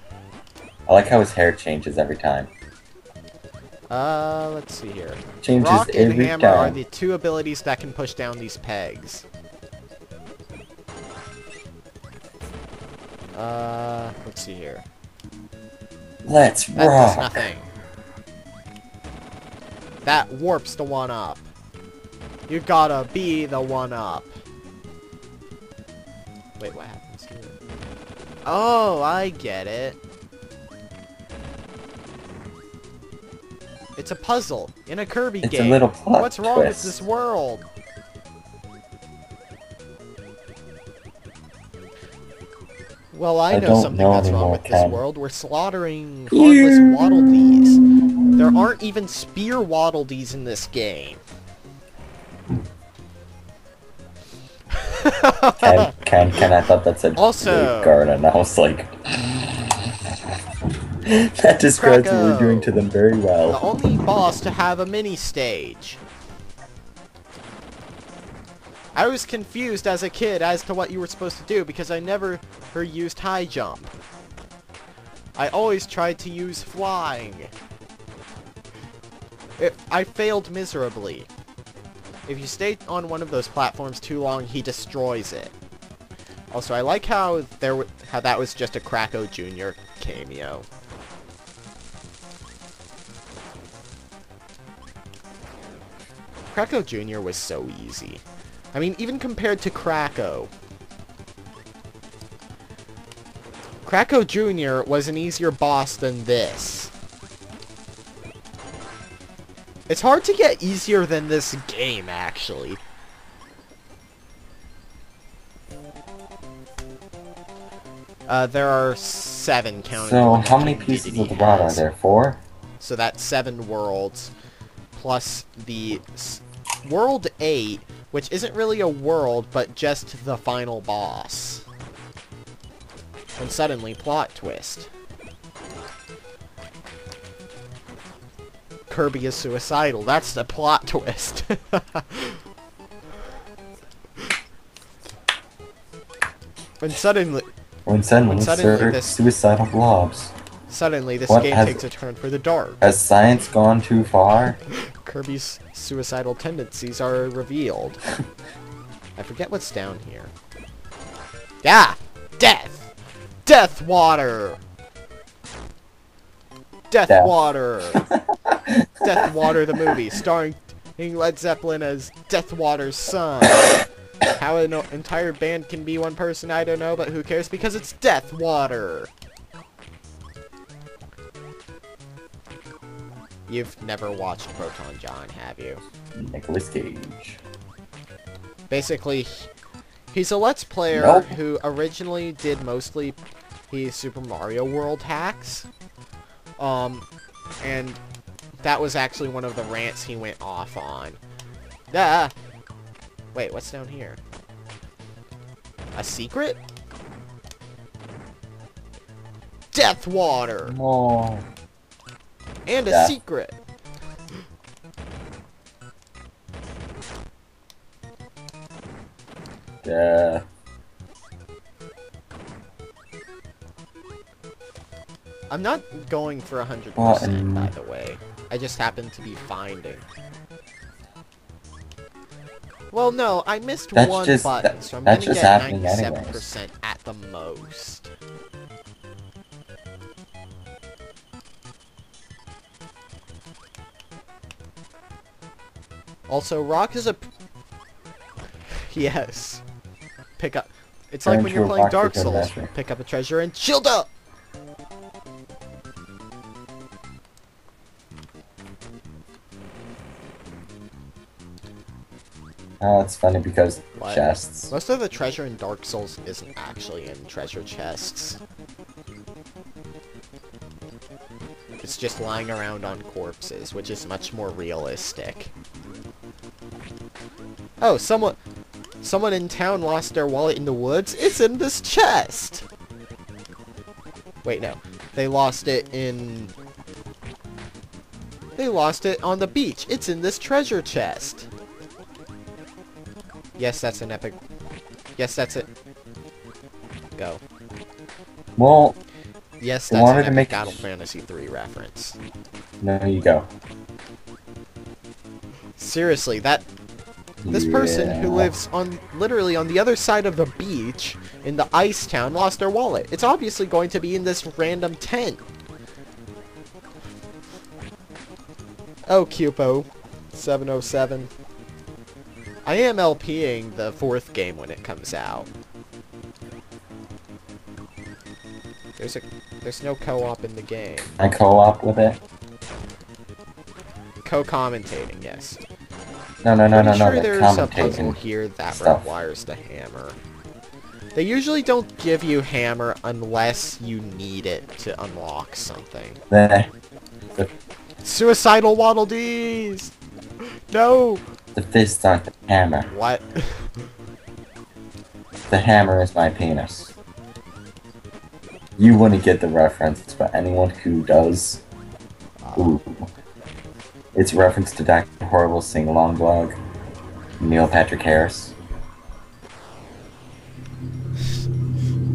I like how his hair changes every time. Let's see here. Changes Rock and every Hammer time. are the two abilities that can push down these pegs. Let's see here. Let's That rock. does nothing. That warps the 1-up. You gotta be the one-up. Wait, what happens here? Oh, I get it. It's a puzzle in a Kirby game. It's a little plot What's wrong twist. with this world? Well, I know something that's wrong with this world. We're slaughtering harmless Waddle Dees. There aren't even spear Waddle Dees in this game. Ken, I thought that said Also, guard, and I was like, that describes what we're doing to them very well. The only boss to have a mini stage. I was confused as a kid as to what you were supposed to do because I never used high jump. I always tried to use flying. I failed miserably. If you stay on one of those platforms too long, he destroys it. Also, I like how that was just a Kracko Jr. cameo. Kracko Jr. was so easy. I mean, even compared to Kracko. Kracko Jr. was an easier boss than this. It's hard to get easier than this game, actually. There are 7 counting. So, how many pieces of the rod are there? 4? So that's 7 worlds, plus the World 8, which isn't really a world, but just the final boss. And suddenly, plot twist. Kirby is suicidal. That's the plot twist. And suddenly this suicidal blobs. Suddenly, this game takes a turn for the dark. Has science gone too far? Kirby's suicidal tendencies are revealed. I forget what's down here. Ah! Death! Death Water! Death Water! Death Water the movie, starring Led Zeppelin as Death Water's son. How an entire band can be one person, I don't know, but who cares, because it's Death Water! You've never watched Proton John, have you? Nicolas Cage. Basically, he's a Let's Player who originally did mostly his Super Mario World hacks. And that was actually one of the rants he went off on. Wait, what's down here? A secret? Death Water! Oh. And a secret! Yeah. I'm not going for 100%, by the way. I just happen to be finding. Well, no, I missed one button, so I'm gonna get 97% at the most. Also, Rock is a... Yes. Pick up... It's like when you're playing Dark Souls. Pick up a treasure and shield up! Oh, it's funny because chests. Most of the treasure in Dark Souls isn't actually in treasure chests. It's just lying around on corpses, which is much more realistic. Oh, someone in town lost their wallet in the woods? It's in this chest! Wait, no. They lost it on the beach. It's in this treasure chest. Yes, that's an epic... Yes, that's it. Go. Well... Yes, that's an epic Final Fantasy III reference. There you go. Seriously, this person who lives literally on the other side of the beach in the ice town lost their wallet. It's obviously going to be in this random tent. Oh, Cupo. 707. I am LPing the 4th game when it comes out. There's no co-op in the game. I co-op with it? Co-commentating, yes. No, Sure, there's a puzzle commentating here that stuff. requires the hammer. They usually don't give you hammer unless you need it to unlock something. The Suicidal Waddle Dees! No! The fists aren't the hammer. What? The hammer is my penis. You wouldn't get the reference, but anyone who does... Ooh. It's a reference to Dr. Horrible's sing-along blog. Neil Patrick Harris.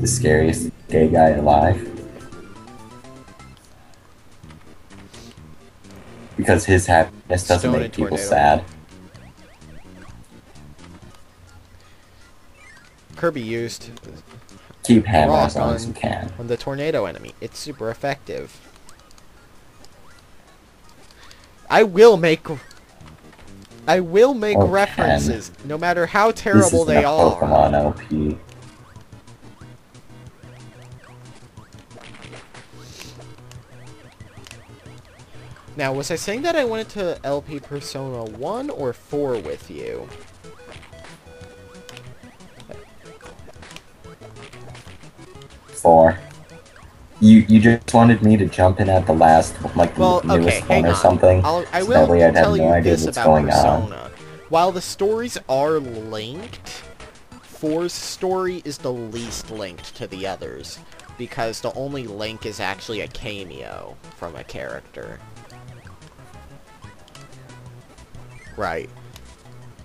The scariest gay guy alive. Because his happiness doesn't make people sad. Kirby used Keep hammer as long as you can. On the tornado enemy. It's super effective. I will make references, no matter how terrible they are. Pokemon LP. Now, was I saying that I wanted to LP Persona 1 or 4 with you? Four. You just wanted me to jump in at the last, like, the newest one or something. I will tell you this about Persona. While the stories are linked, 4's story is the least linked to the others, because the only link is actually a cameo from a character. Right.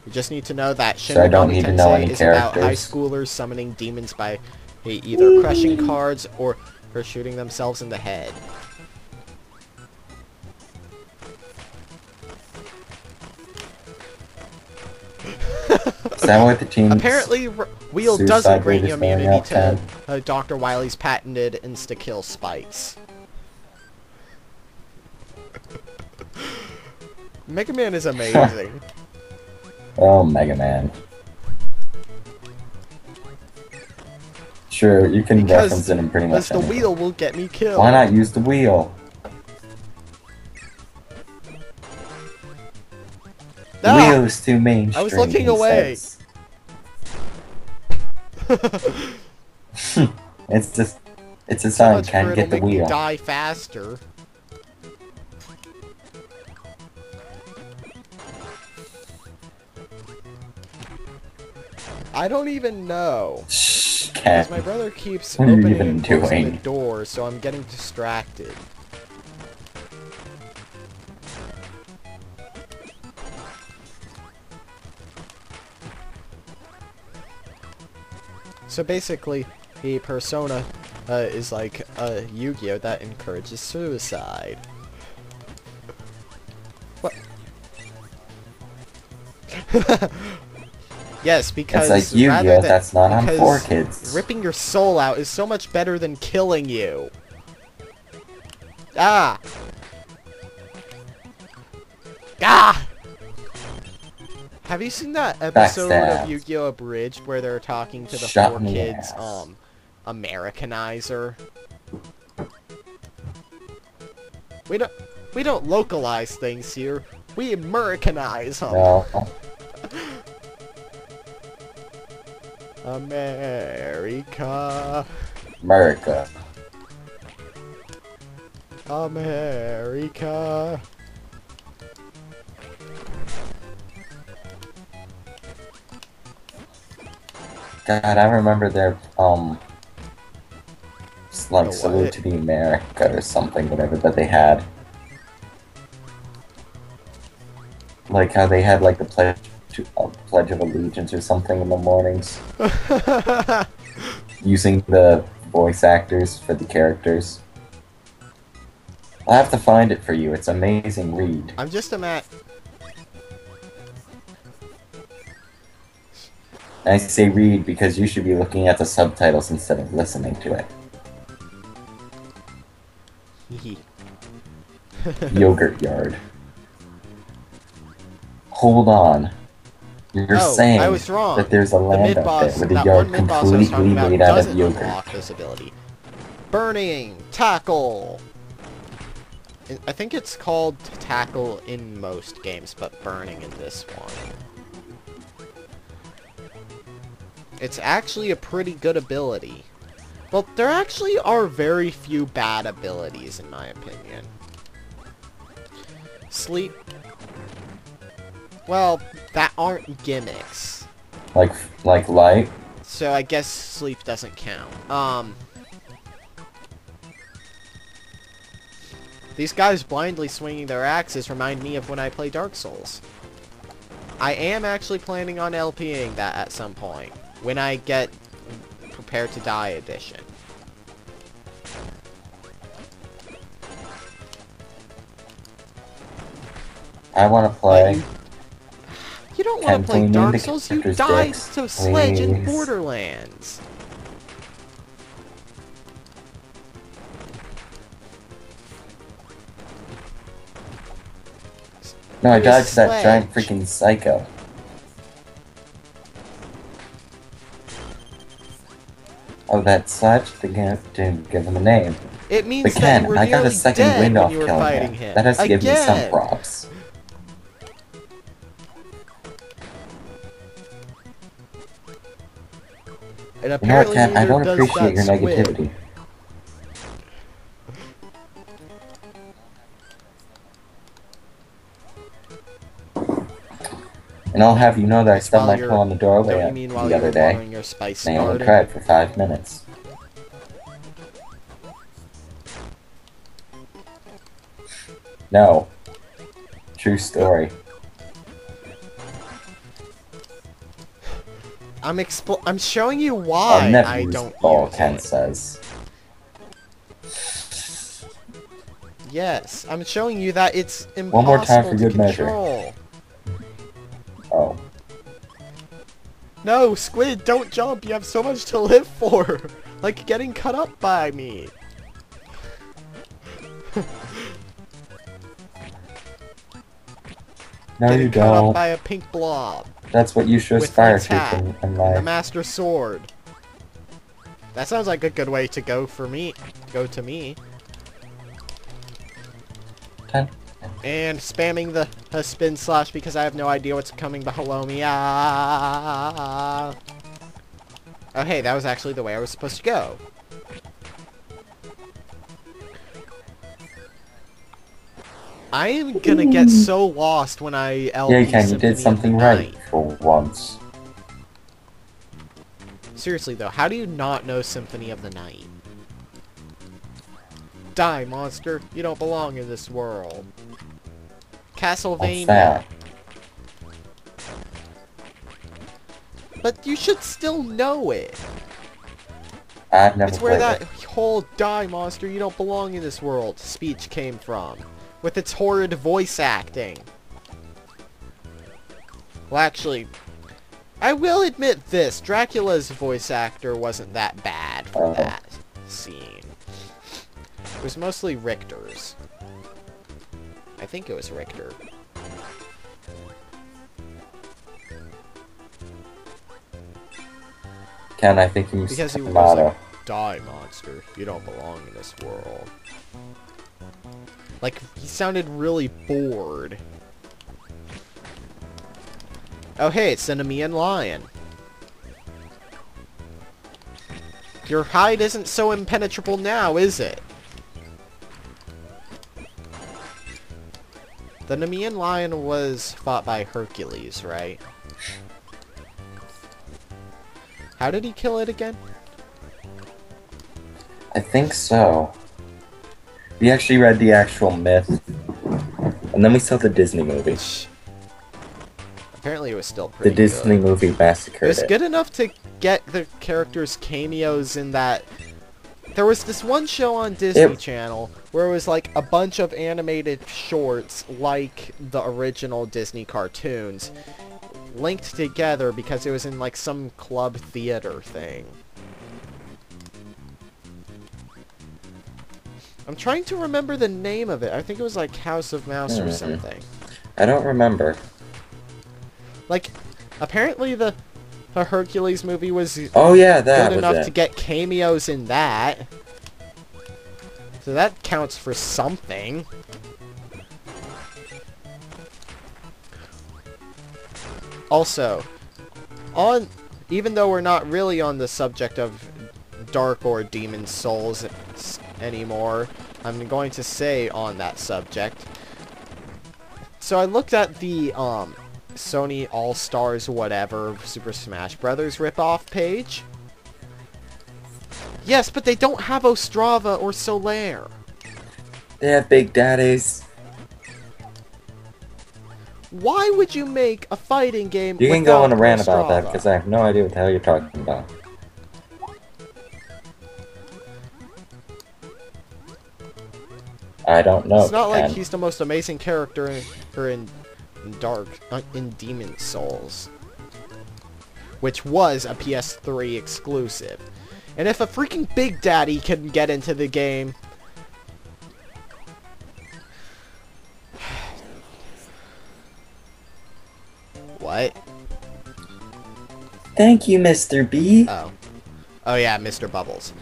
You just need to know that Shin Megami Tensei is about high schoolers summoning demons by either crushing cards or shooting themselves in the head. Is that what the team? Apparently, Wheel doesn't bring immunity to Dr. Wily's patented insta-kill spikes. Mega Man is amazing. Oh, Mega Man. Sure, you can reference it in pretty much anything. The wheel will get me killed. Why not use the wheel? The wheel is too mainstream. I was looking away. It's a sign. Can't get the wheel. Die faster. I don't even know. Because my brother keeps opening and closing the door, so I'm getting distracted. So basically, the Persona is like a Yu-Gi-Oh! That encourages suicide. What? Yes, because it's like Yu-Gi-Oh! That's not on 4Kids. Ripping your soul out is so much better than killing you. Ah! Ah! Have you seen that episode of Yu-Gi-Oh! Abridged where they're talking to the 4Kids, Americanizer? We don't localize things here. We Americanize them. No. America. America. America. God, I remember their, like, Salute to the America or something, whatever that they had. Like how they had, like, the Pledge of Allegiance or something in the mornings. Using the voice actors for the characters. I'll have to find it for you. It's an amazing read. I'm just I say read because you should be looking at the subtitles instead of listening to it. Yogurt Yard. Hold on. You're Oh, saying I was wrong. that there's a The land up mid-boss, there with a that yard one mid-boss I was completely talking about made out of doesn't yogurt. unlock this ability. Burning Tackle. I think it's called Tackle in most games, but Burning in this one. It's actually a pretty good ability. Well, there actually are very few bad abilities, in my opinion. Sleep. Well, that aren't gimmicks. Like light? So I guess sleep doesn't count. These guys blindly swinging their axes remind me of when I play Dark Souls. I am actually planning on LPing that at some point, when I get Prepared to Die edition. I want to play. You don't want to play Can we name Dark the Souls, you characters died dicks, to Sledge in please? Borderlands. No, I Who is died to that giant Sledge? freaking psycho. Oh, that Sledge? Didn't give him a name. It means But that Ken, you were I got a nearly second dead wind when off you were killing fighting him. him. That has to give me some Again. props. And You know what, apparently Ken? I neither don't does appreciate your that squid. negativity. And I'll have you know that I stubbed my toe on the doorway Don't you mean while the you other were day. watering your spice And I only garden? cried for 5 minutes. No. True story. I'm showing you why I'll never I use don't ball, use Ken it. says. Yes, I'm showing you that it's impossible One more time for to good measure. control. Oh. No, Squid, don't jump. You have so much to live for. Like getting cut up by me. No, Getting you cut up don't. by a pink blob. That's what you should With my aspire tat to in and the life. Master Sword. That sounds like a good way to go for me. Go to me. 10. And spamming the spin slash because I have no idea what's coming below me. Ah. Oh hey, that was actually the way I was supposed to go. I am gonna get so lost when I LP Yeah, Ken, you Symphony did of the something right Night. for once. Seriously though, how do you not know Symphony of the Night? Die, monster! You don't belong in this world. Castlevania. What's that? But you should still know it. I've never It's where played that whole "die, monster, you don't belong in this world" speech came from. With its horrid voice acting. Well, actually, I will admit this. Dracula's voice actor wasn't that bad for that scene. It was mostly Richter's. I think it was Richter. Ken, I think you Because he was motto. like, "Die, monster, you don't belong in this world." Like, he sounded really bored. Oh hey, it's Enemy and Lion. Your hide isn't so impenetrable now, is it? The Nemean Lion was fought by Hercules, right? How did he kill it again? I think so. We actually read the actual myth. And then we saw the Disney movie. Apparently it was still The pretty Disney good. movie massacred It was it. good enough to get the characters' cameos in that. There was this one show on Disney Channel where it was like a bunch of animated shorts like the original Disney cartoons linked together because it was in like some club theater thing. I'm trying to remember the name of it. I think it was like House of Mouse or something. I don't remember. Like, Apparently the Hercules movie was Oh yeah, that good was enough it. to get cameos in that. So that counts for something. Also, even though we're not really on the subject of Dark or Demon Souls anymore, I'm going to say on that subject. So I looked at the Sony All-Stars whatever Super Smash Brothers ripoff page. Yes, but they don't have Ostrava or Solaire. They have Big Daddies. Why would you make a fighting game You can go on a without rant about that Ostrava? because I have no idea what the hell you're talking about. I don't know. It's not like Ken. he's the most amazing character in Demon Souls, which was a PS3 exclusive. And if a freaking Big Daddy can get into the game, what? Thank you, Mr. B. Oh yeah, Mr. Bubbles.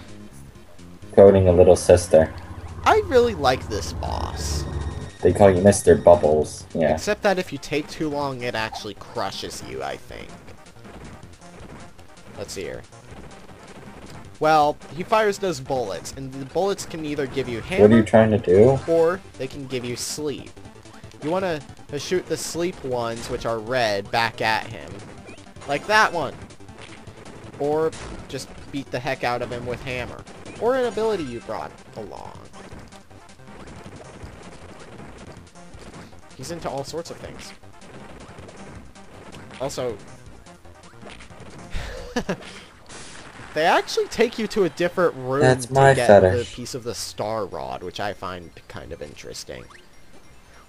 Quoting a little sister. I really like this boss. They call you Mr. Bubbles. Yeah. Except that if you take too long, it actually crushes you, I think. Let's see here. Well, he fires those bullets, and the bullets can either give you hammer, What are you trying to do? or they can give you sleep. You want to shoot the sleep ones, which are red, back at him. Like that one. Or just beat the heck out of him with hammer. Or an ability you brought along. He's into all sorts of things. Also, they actually take you to a different room That's to my get fetish. the piece of the star rod, which I find kind of interesting.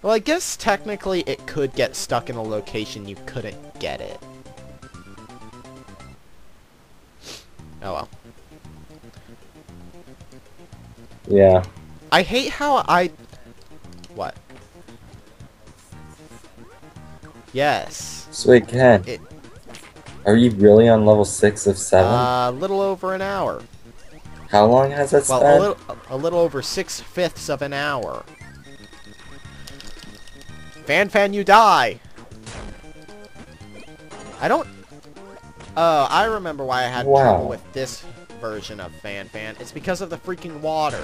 Well, I guess technically it could get stuck in a location you couldn't get it. Oh well. Yeah. I hate how What? Yes. Sweet Ken. It, Are you really on level 6 of 7? a little over an hour. How long has that Well, spent? a little over 6/5 of an hour. Fan, you die! I don't... Oh, I remember why I had trouble with this version of Fan. It's because of the freaking water.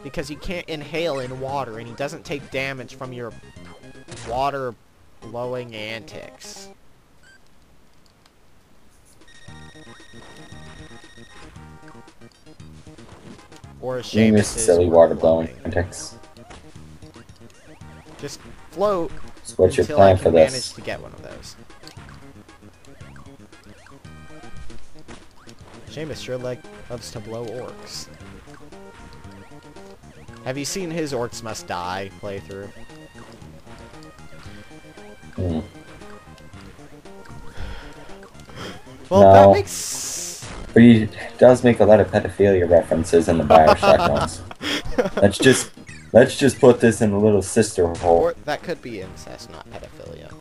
Because you can't inhale in water, and he doesn't take damage from your water-blowing antics. Or as You missed Seamus' silly water blowing antics. Just float So what's your until plan I for can this? manage to get one of those. Seamus sure loves to blow orcs. Have you seen his Orcs Must Die playthrough? Hmm. Well, No. that makes... But he does make a lot of pedophilia references in the Bioshock ones. Let's just put this in a little sister hole. Or that could be incest, not pedophilia.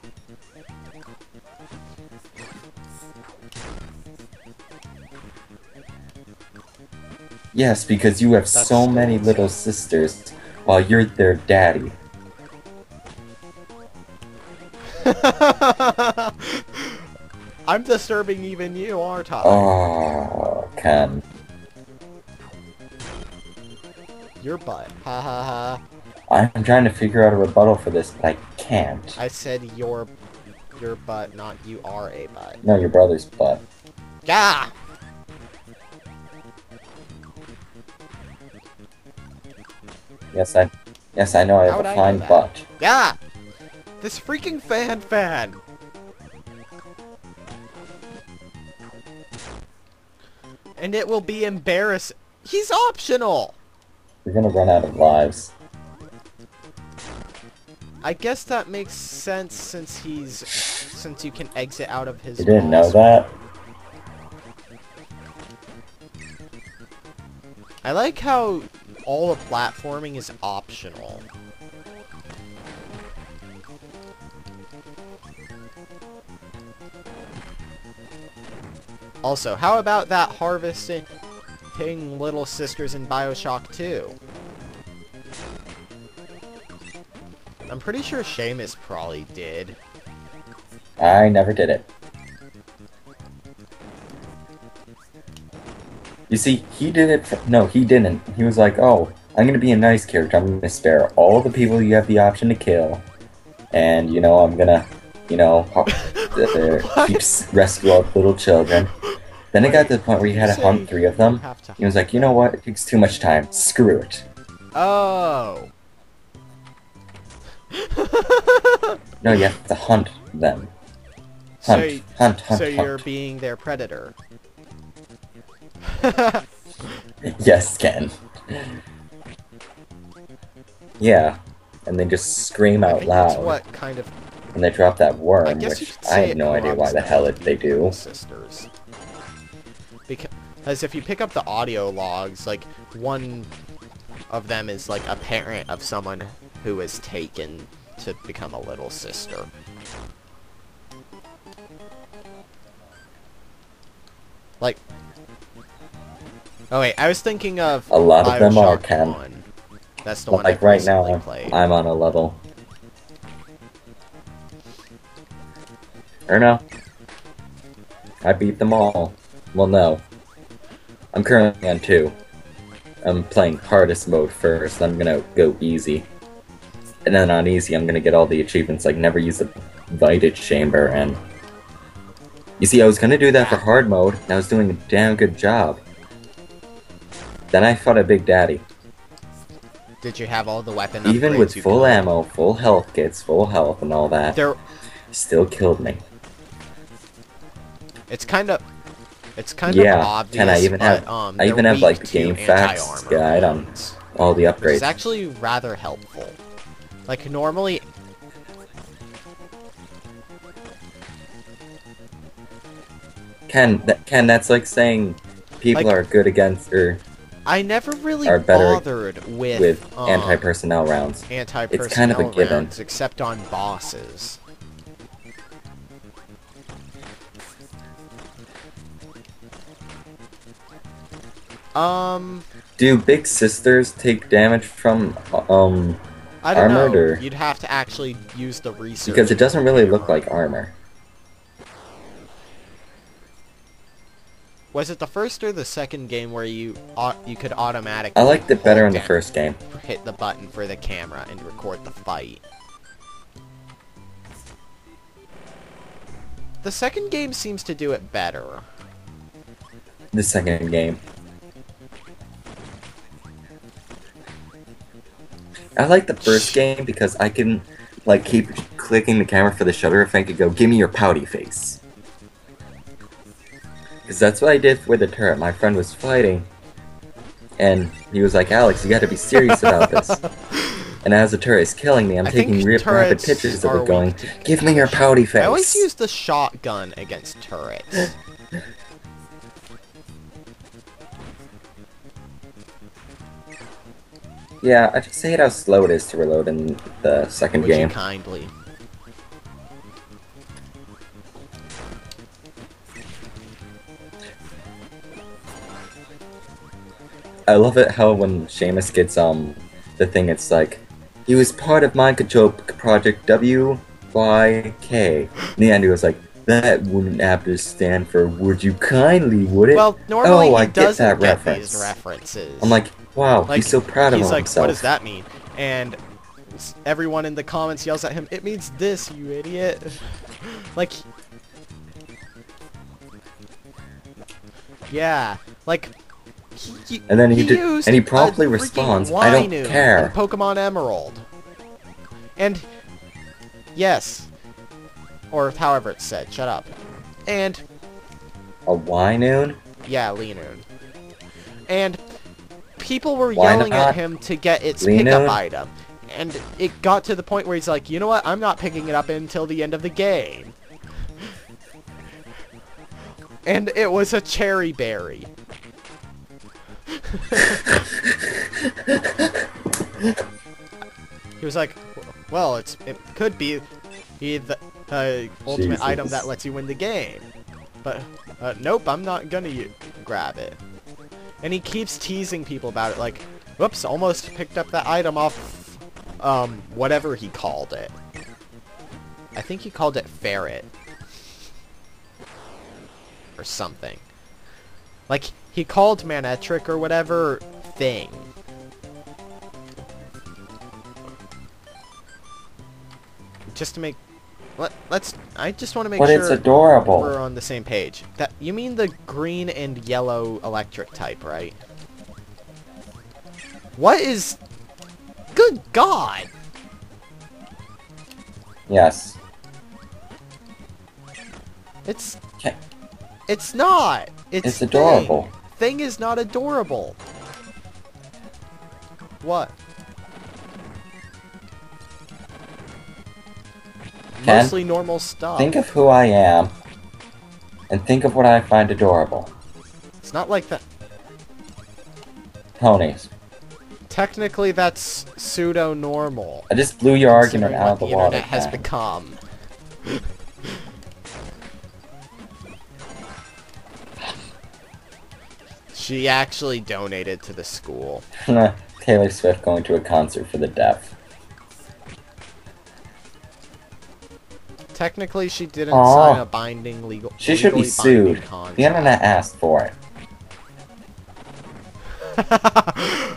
Yes, because you have That's so many still little sisters while you're their daddy. I'm disturbing even you, aren't I? Oh, Ken. Your butt. Ha ha ha. I'm trying to figure out a rebuttal for this, but I can't. I said your butt, not you are a butt. No, your brother's butt. Gah! Yes, I know I How have would a I fine know that? butt. Gah! This freaking fan. And it will be embarrassing. He's optional! You're gonna run out of lives. I guess that makes sense since you can exit out of his You didn't know boss. that? I like how all the platforming is optional. Also, how about that harvesting little sisters in BioShock 2? I'm pretty sure Seamus probably did. I never did it. You see, he did it no, he didn't. He was like, oh, I'm gonna be a nice character. I'm gonna spare all the people you have the option to kill. And, you know, I'm gonna, you know, rescue all the little children. Then it got to the point where you had to hunt 3 of them. He was like, you know what? It takes too much time. Screw it. Oh. No, you have to hunt them. Hunt. So you're being their predator. Yes, Ken. Yeah. And they just scream out loud. That's what kind of... And they drop that worm, which I have no idea why the hell they do. Sisters. Because if you pick up the audio logs, like, one of them is, like, a parent of someone who is taken to become a little sister. Like... Oh wait, I was thinking of a lot of them are, BioShock Ken. 1. That's the one like I right now, played. I'm on a level. Or no. I beat them all. Well, no. I'm currently on 2. I'm playing hardest mode first, I'm gonna go easy. And then on easy, I'm gonna get all the achievements, like never use the Vited Chamber, and... You see, I was gonna do that for hard mode, and I was doing a damn good job. Then I fought a Big Daddy. Did you have all the weapon Even with full ammo, full health kits, full health, and all that, still killed me. It's kind of obvious. And I even have like the game facts guide on all the upgrades. It's actually rather helpful. Like normally. Ken, that's like saying people are good against I never really are better bothered with anti-personnel rounds. Anti-personnel it's kind of a given. rounds, except on bosses. Do big sisters take damage from I don't know. Or... You'd have to actually use the research. Because it doesn't really look like armor. Was it the first or the second game where you could automatically... I liked it better in the first game. Hit the button for the camera and record the fight. The second game seems to do it better. The second game. I like the first game because I can, like, keep clicking the camera for the shutter effect and go, give me your pouty face. Because that's what I did with the turret. My friend was fighting, and he was like, Alex, you gotta be serious about this. And as the turret is killing me, I'm taking rapid pictures of it going, give me your pouty face. I always use the shotgun against turrets. Yeah, I just hate how slow it is to reload in the second game. Would you kindly? I love it how when Seamus gets the thing, it's like, he was part of Mind Control Project WYK. In the end, he was like, that wouldn't have to stand for would you kindly, would it? Well, normally I he doesn't get that reference. These references. I'm like, wow, like, he's so proud of himself. He's like, what does that mean? And everyone in the comments yells at him, it means this, you idiot. Like, yeah, like, and then he promptly responds, I don't care. In Pokemon Emerald. And, yes. Or however it's said, shut up. And... A Wynoon? Yeah, Linoon. And people were yelling at him to get its pickup item. And it got to the point where he's like, you know what, I'm not picking it up until the end of the game. And it was a cherry berry. He was like, well, it could be the ultimate item that lets you win the game. But Nope, I'm not gonna grab it. And he keeps teasing people about it, like, whoops, almost picked up that item off, whatever he called it. I think he called it ferret. Or something. Like, he called Manetric or whatever thing. Just to make... I just want to make But sure it's adorable. we're on the same page. You mean the green and yellow electric type, right? What is... Good God! Yes. It's... Okay. It's not! It's adorable. Thing is not adorable. What? Ken, Mostly normal stuff. Think of who I am, and think of what I find adorable. It's not like that. Ponies. Technically, that's pseudo-normal. I just blew your argument out of the water. Internet has become. She actually donated to the school. Taylor Swift going to a concert for the deaf. Technically, she didn't sign a binding legal. She should be sued. Contract. The internet asked for it.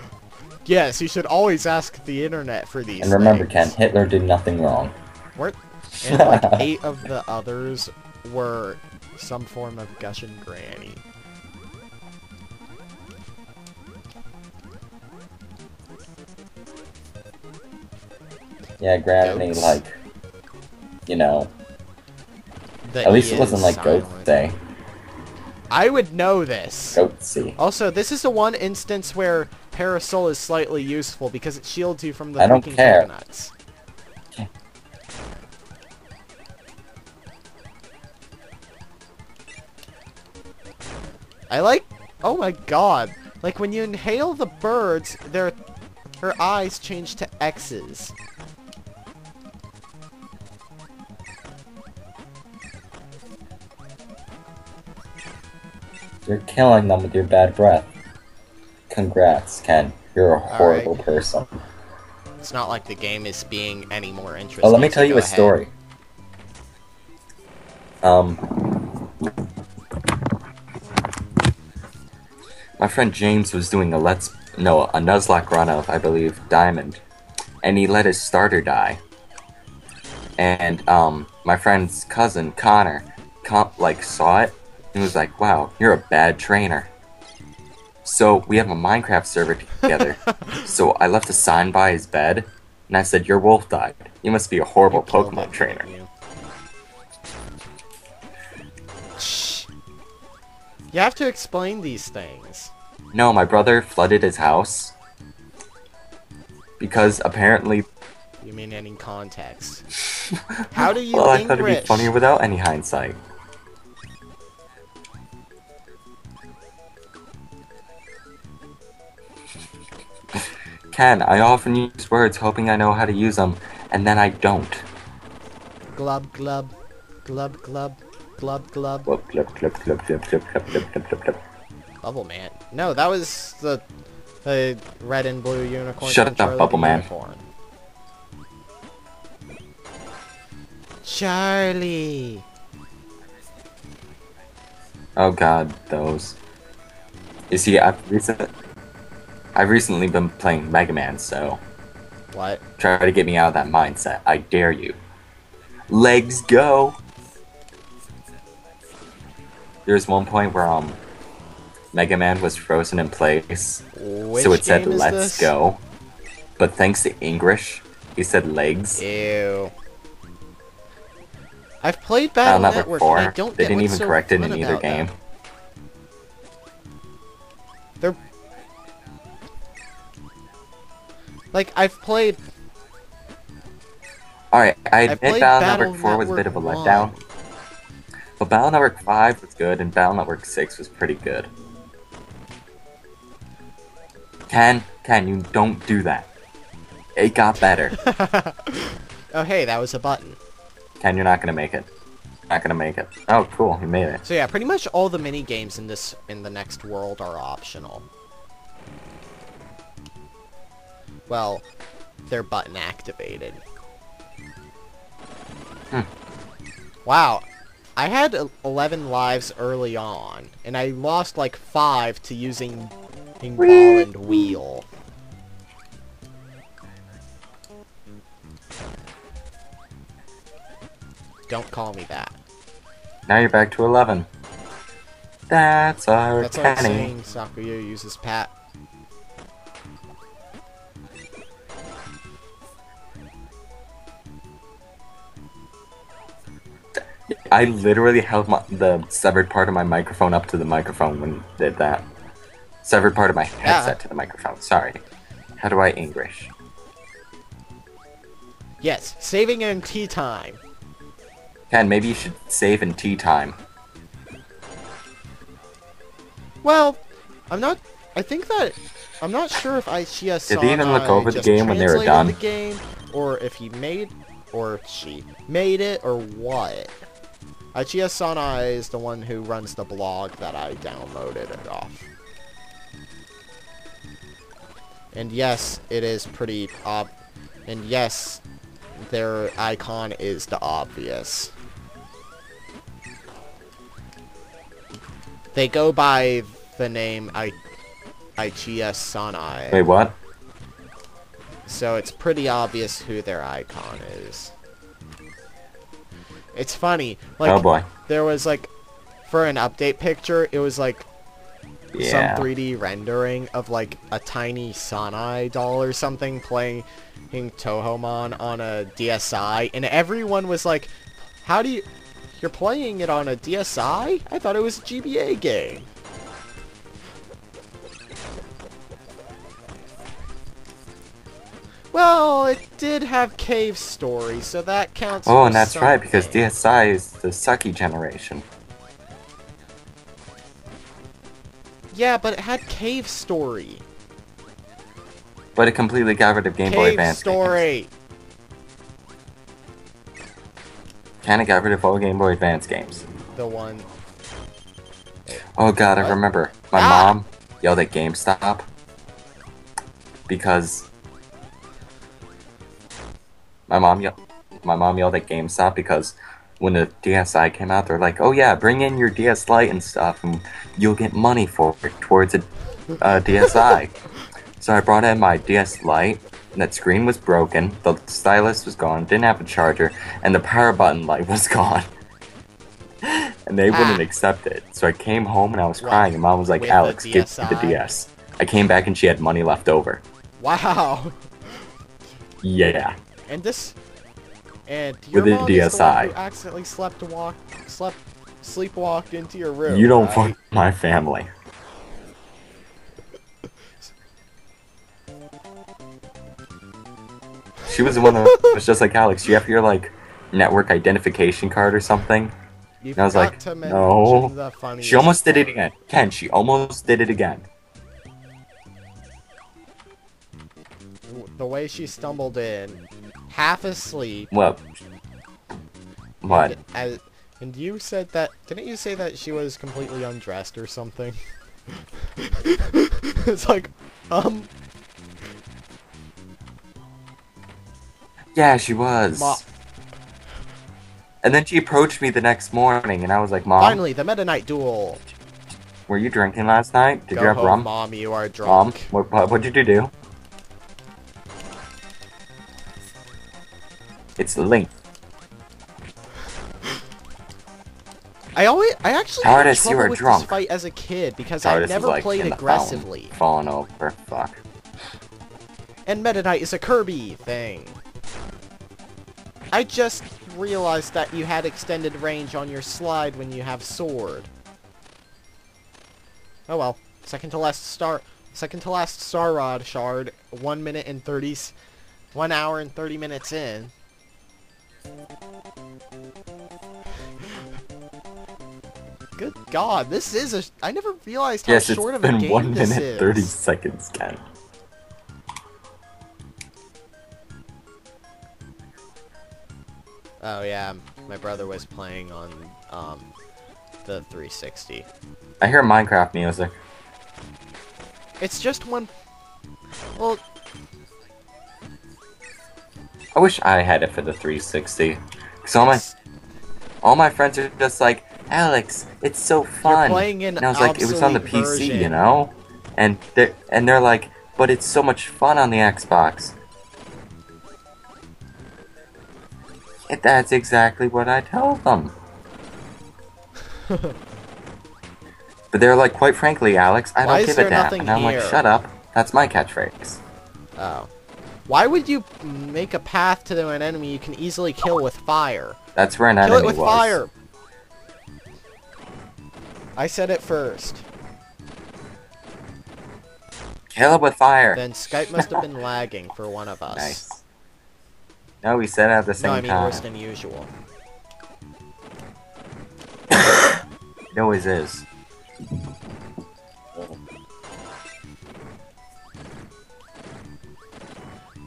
Yes, you should always ask the internet for these. And remember, things. Ken, Hitler did nothing wrong. And like 8 of the others were some form of gushing granny. Yeah, granny, Goats. like, you know. The At least E it wasn't is like silent. Goat Day. I would know this. Goatsy. Also, this is the one instance where Parasol is slightly useful because it shields you from the I don't freaking care. coconuts. Okay. I like... Oh my god. Like, when you inhale the birds, her eyes change to X's. You're killing them with your bad breath. Congrats, Ken. You're a horrible person. It's not like the game is being any more interesting. Oh, let me so tell you go a ahead. story. My friend James was doing a Nuzlocke run of, I believe, Diamond, and he let his starter die. And my friend's cousin Connor, saw it and was like, "Wow, you're a bad trainer." So we have a Minecraft server together. So I left a sign by his bed, and I said, "Your wolf died. You must be a horrible You killed Pokemon it, trainer." didn't you? Shh. You have to explain these things. No, my brother flooded his house because apparently. You mean any context? How do you Well, I English? thought it'd be funnier without any hindsight. Ken, I often use words hoping I know how to use them, and then I don't. Glub glub, glub glub, glub glub. Glub, glub, glub, glub, glub, glub, glub, glub, glub, glub, glub. Bubble Man. No, that was the red and blue unicorn. Shut from up, Charlie Bubble the Man. Unicorn. Charlie. Oh god, those. You see, I've recently been playing Mega Man, so What? try to get me out of that mindset. I dare you. Legs go! There's one point where Mega Man was frozen in place, Which so it said game is let's this? go. But thanks to English, he said legs. Ew. I've played Battle Battle Network Network, and I 4, don't they get didn't what's even so correct it fun in either about game. them. They're... Like, I've played... Alright, I I've admit played Battle Battle Network 4 was a bit of a Network letdown. 1. But Battle Network 5 was good, and Battle Network 6 was pretty good. Ken, you don't do that. It got better. Oh, hey, that was a button. Ken, you're not gonna make it. not gonna make it. Oh, cool, you made it. So yeah, pretty much all the mini games in the next world are optional. Well, they're button activated. Wow, I had 11 lives early on, and I lost like 5 to using ball and wheel. Don't call me that. Now you're back to 11. That's our That's like Kenny. saying Sakuya uses Pat. I literally held the severed part of my microphone up to the microphone when I did that. Severed part of my headset to the microphone. Sorry. How do I English? Yes, saving in tea time. Ken, maybe you should save in tea time. Well, I'm not sure if Aichiya Did they even look over the game when they were done? The game, or if he made, or she made it, or what. Aichiya Sanai is the one who runs the blog that I downloaded it off. And yes, it is pretty and yes, their icon is the obvious. They go by the name Aichiya Sanai. Wait, what? So it's pretty obvious who their icon is. It's funny. Like, oh boy. There was like, for an update picture, it was like some 3D rendering of like a tiny Sanai doll or something playing Tohomon on a DSi, and everyone was like, how do you... You're playing it on a DSi? I thought it was a GBA game. Well, it did have Cave Story, so that counts. Oh, for and that's something. right, because DSi is the sucky generation. Yeah, but it had Cave Story. But it completely got rid of Game Boy Advance Story. games. Kinda got rid of all Game Boy Advance games. The one. Oh god, What? I remember. My mom yelled at GameStop because my mom yelled at GameStop because when the DSi came out, they're like, "Oh yeah, bring in your DS Lite and stuff, and you'll get money for it towards a DSi." So I brought in my DS Lite, and that screen was broken, the stylus was gone, didn't have a charger, and the power button light was gone. And they wouldn't accept it. So I came home and I was crying, and Mom was like, With "Alex, the give me the DS." I came back and she had money left over. Wow. Yeah. And this... And your With a mom is the one DSi. who accidentally sleepwalked into your room. You don't right? fuck my family. She was the one that was just like, "Alex, do you have your, like, network identification card or something?" You And I was forgot like, to "No." mention the funniest She almost did it part. again. Ken, she almost did it again. The way she stumbled in, half asleep. What? What? And you said that... Didn't you say that she was completely undressed or something? It's like, Yeah, she was. And then she approached me the next morning, and I was like, "Mom, Finally, the Meta Knight duel. were you drinking last night? Did Go you have home, rum?" Mom, you are "Mom, drunk. what did you do?" It's Link. I actually Tardis, had you trouble are with drunk. this fight as a kid because Tardis I is, never like, played in the aggressively. fountain, falling over. Fuck. And Meta Knight is a Kirby thing. I just realized that you had extended range on your slide when you have sword. Oh well. Second to last Star Rod shard. 1 hour and 30 minutes in. Good God, this is a... I never realized how Yes, short it's of a been game 1 this minute is. 30 seconds, Ken. Oh yeah. My brother was playing on the 360. I hear Minecraft music. It's just one. Well, I wish I had it for the 360. Cause all my friends are just like, Alex, it's so fun. You're playing an and I was like, it was on the PC, version. you know? And they're like, but it's so much fun on the Xbox. And that's exactly what I tell them. But they're like, quite frankly, Alex, I don't give a damn. And I'm like, shut up. That's my catchphrase. Oh. Why would you make a path to an enemy you can easily kill with fire? That's where an enemy was. Kill it with fire! I said it first. Kill it with fire! Then Skype must have been lagging for one of us. Nice. No, we said it at the same time. No, I mean worse than usual. It always is.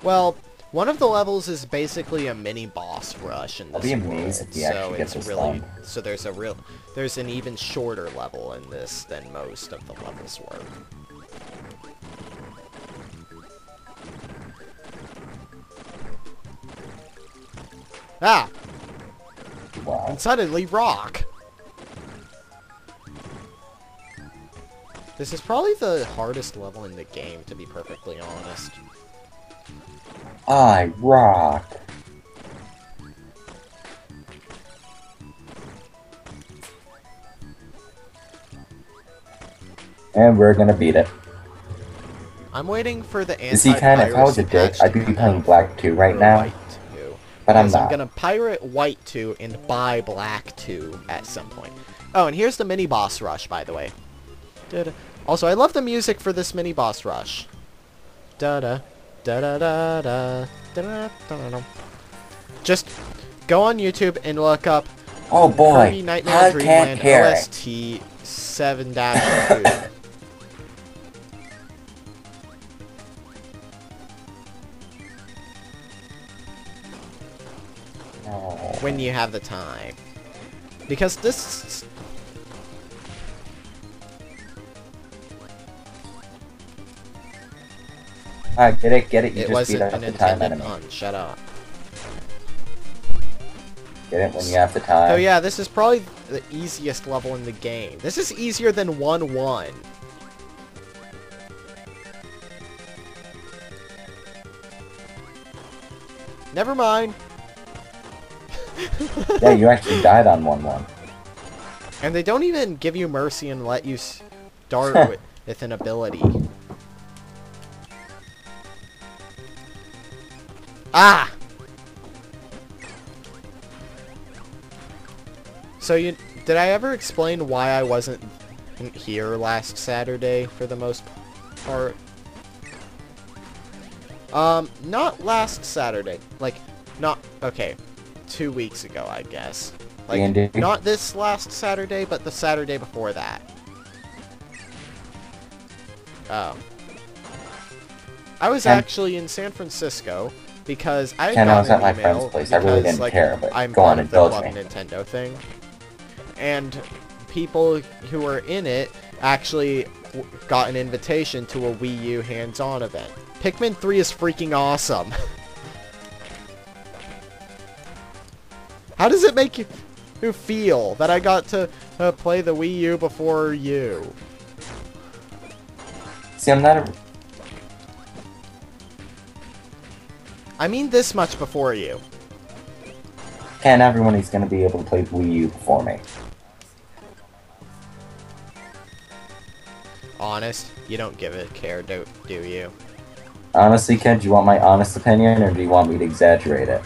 Well, one of the levels is basically a mini boss rush in this I'll be amazed if he actually gets this done. So there's an even shorter level in this than most of the levels were. Ah! Wow. And suddenly rock! This is probably the hardest level in the game, to be perfectly honest. I rock. And we're gonna beat it. I'm waiting for the You see, kind of, if I was a dick, I'd be playing Black 2 right now. But I'm not. I'm gonna pirate White 2 and buy Black 2 at some point. Oh, and here's the mini boss rush, by the way. Da-da. Also, I love the music for this mini boss rush. Da-da. Da-da-da-da. Da-da-da-da. Just go on YouTube and look up Oh boy, Kirby Nightmare Dreamland OST 7-2. When you have the time. Because this... Alright, get it, you it just beat wasn't up an the time intended enemy. pun, shut up. Get it when you have the time. So yeah, this is probably the easiest level in the game. This is easier than 1-1. Never mind. Yeah, you actually died on 1-1. And they don't even give you mercy and let you start with an ability. Ah! So did I ever explain why I wasn't here last Saturday for the most part? Not last Saturday. Like, okay. 2 weeks ago, I guess. Like, not this last Saturday, but the Saturday before that. Oh. I was actually in San Francisco because I was at my friend's place. I really didn't care, but I'm go on, part of the Club indulge me. Nintendo thing. And people who were in it actually got an invitation to a Wii U hands-on event. Pikmin 3 is freaking awesome. How does it make you feel that I got to play the Wii U before you? See, I'm not a... I mean this much before you. And everyone is going to be able to play Wii U before me. Honest, you don't give a care, do you? Honestly, Ken, do you want my honest opinion, or do you want me to exaggerate it?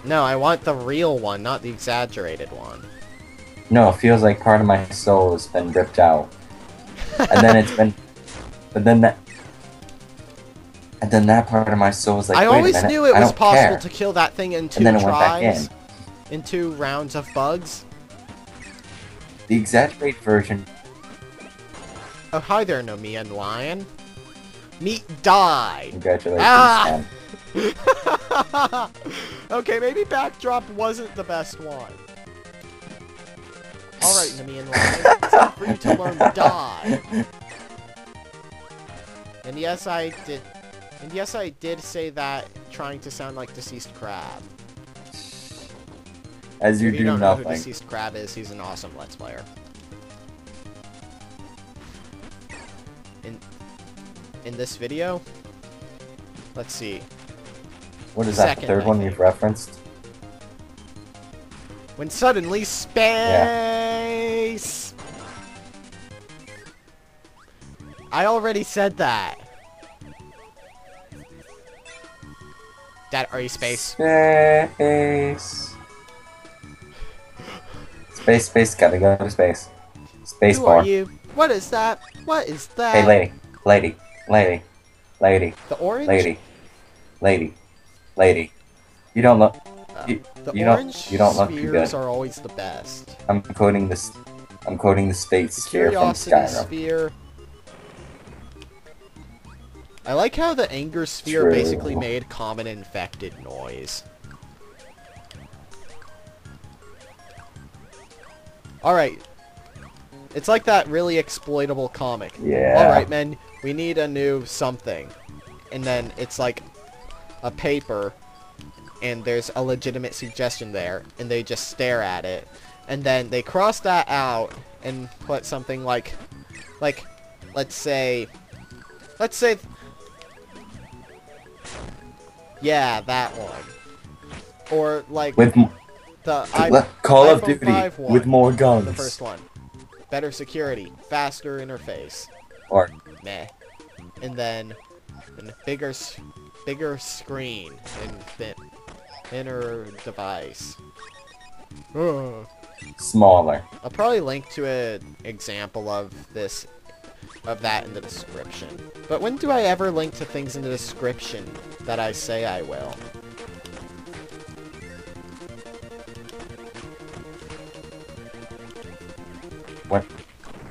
No, I want the real one, not the exaggerated one. No, it feels like part of my soul has been ripped out. And then it's been... But then that... And then that part of my soul is like, I wait always a minute, knew it was possible care. to kill that thing in 2 And then it went tries. back In 2 rounds of bugs. The exaggerated version... Oh, hi there, Nomian Lion. Meat died. Congratulations, Ah! Ken. Okay, maybe backdrop wasn't the best one. Alright, enemy in line. It's time for you to learn to die. And yes, I did say that trying to sound like Deceased Crab. As you if do don't nothing. know who Deceased Crab is, he's an awesome Let's Player. In this video, let's see. What is that, the third one you've referenced? When suddenly space! Yeah. I already said that. Dad, are you space? Space. Space, gotta go to space. Space Who bar. are you? What is that? What is that? Hey, lady. The orange? Lady. You don't look. The you orange don't look too spheres good. are always the best. I'm quoting the space The sphere from curiosity Skyrim. sphere. I like how the anger sphere True. basically made common infected noise. Alright. It's like that really exploitable comic. Yeah. Alright, men, we need a new something. And then it's like a paper, and there's a legitimate suggestion there, and they just stare at it. And then they cross that out and put something like let's say, yeah, that one. Or like With Call of Duty with more guns. The first one. Better security, faster interface. Or meh. And then bigger screen and thinner device. smaller. I'll probably link to an example of that in the description. But when do I ever link to things in the description that I say I will?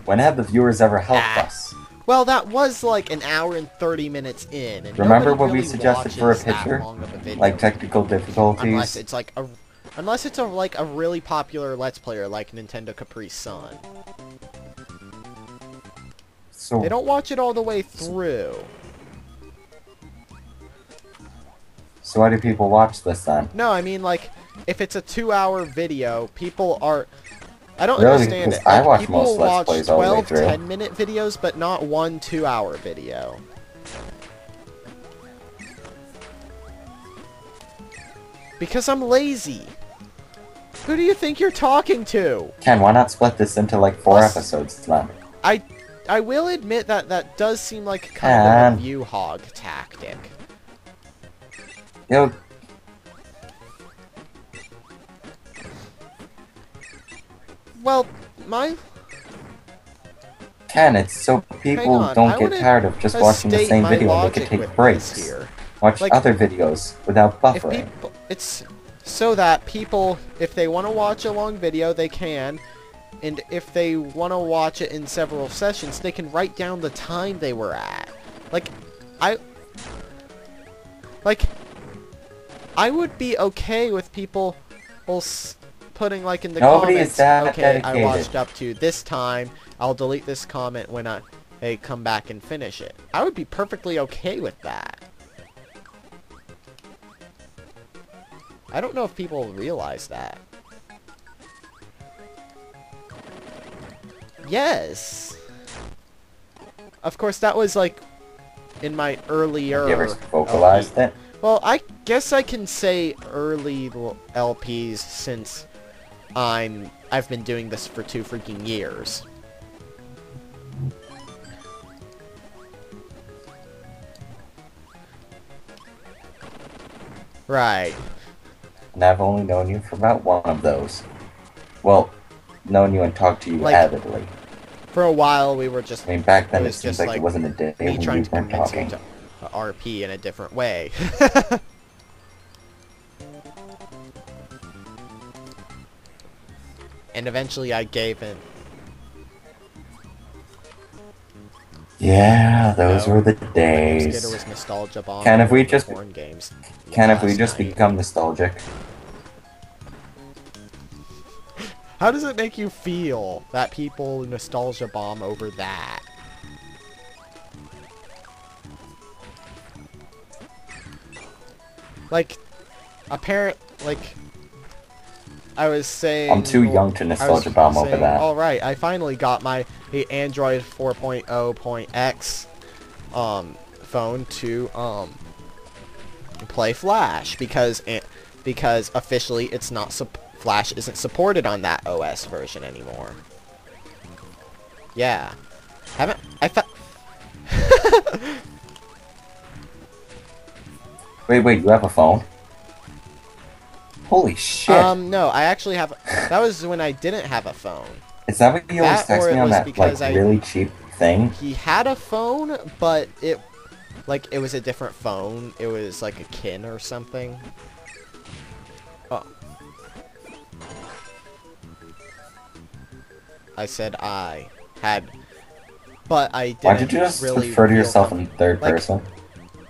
When have the viewers ever helped us? Well, that was like an hour and 30 minutes in. And remember what really we suggested for a picture? Like technical difficulties? Unless it's like a really popular Let's Player like Nintendo Capri Sun. So they don't watch it all the way through. So why do people watch this then? No, I mean like if it's a 2-hour video, people are. I don't really, understand it. I watch people most Let's Plays all the way through. 10-minute videos, but not one 2-hour video. Because I'm lazy. Who do you think you're talking to? Ken, why not split this into like 4 episodes then? I will admit that does seem like kind of a view hog tactic. Yo. Well, Ken, it's so people don't get tired of just watching the same video and they can take breaks. Watch like, other videos without buffering. It's so that people, if they want to watch a long video, they can. And if they want to watch it in several sessions, they can write down the time they were at. I would be okay with people putting like in the comments, okay, I watched up to this time, I'll delete this comment when I come back and finish it. I would be perfectly okay with that. I don't know if people realize that. Yes. Of course, that was like in my earlier. Have you ever vocalized it? Well, I guess I can say early LPs since I've been doing this for 2 freaking years. Right. And I've only known you for about 1 of those. Well, known you and talked to you avidly. For a while, we were just. I mean, back then it seems like it wasn't a day when we weren't talking. To RP in a different way. And eventually, I gave in. Yeah, those were the days. Skitter was nostalgia bomb. Can if we just porn games become nostalgic? How does it make you feel that people nostalgia bomb over that? Like, I was saying... I'm too young to nostalgia bomb over that. Alright, I finally got my Android 4.0.x phone to play Flash because officially it's not Flash isn't supported on that OS version anymore. Yeah. Wait, you have a phone? Holy shit. No, I actually have... That was when I didn't have a phone. Is that what you always text me on that, like, really cheap thing? He had a phone, but it was a different phone. It was like a kin or something. Oh. I said I had... But I didn't. Why did you just really refer to yourself in third person?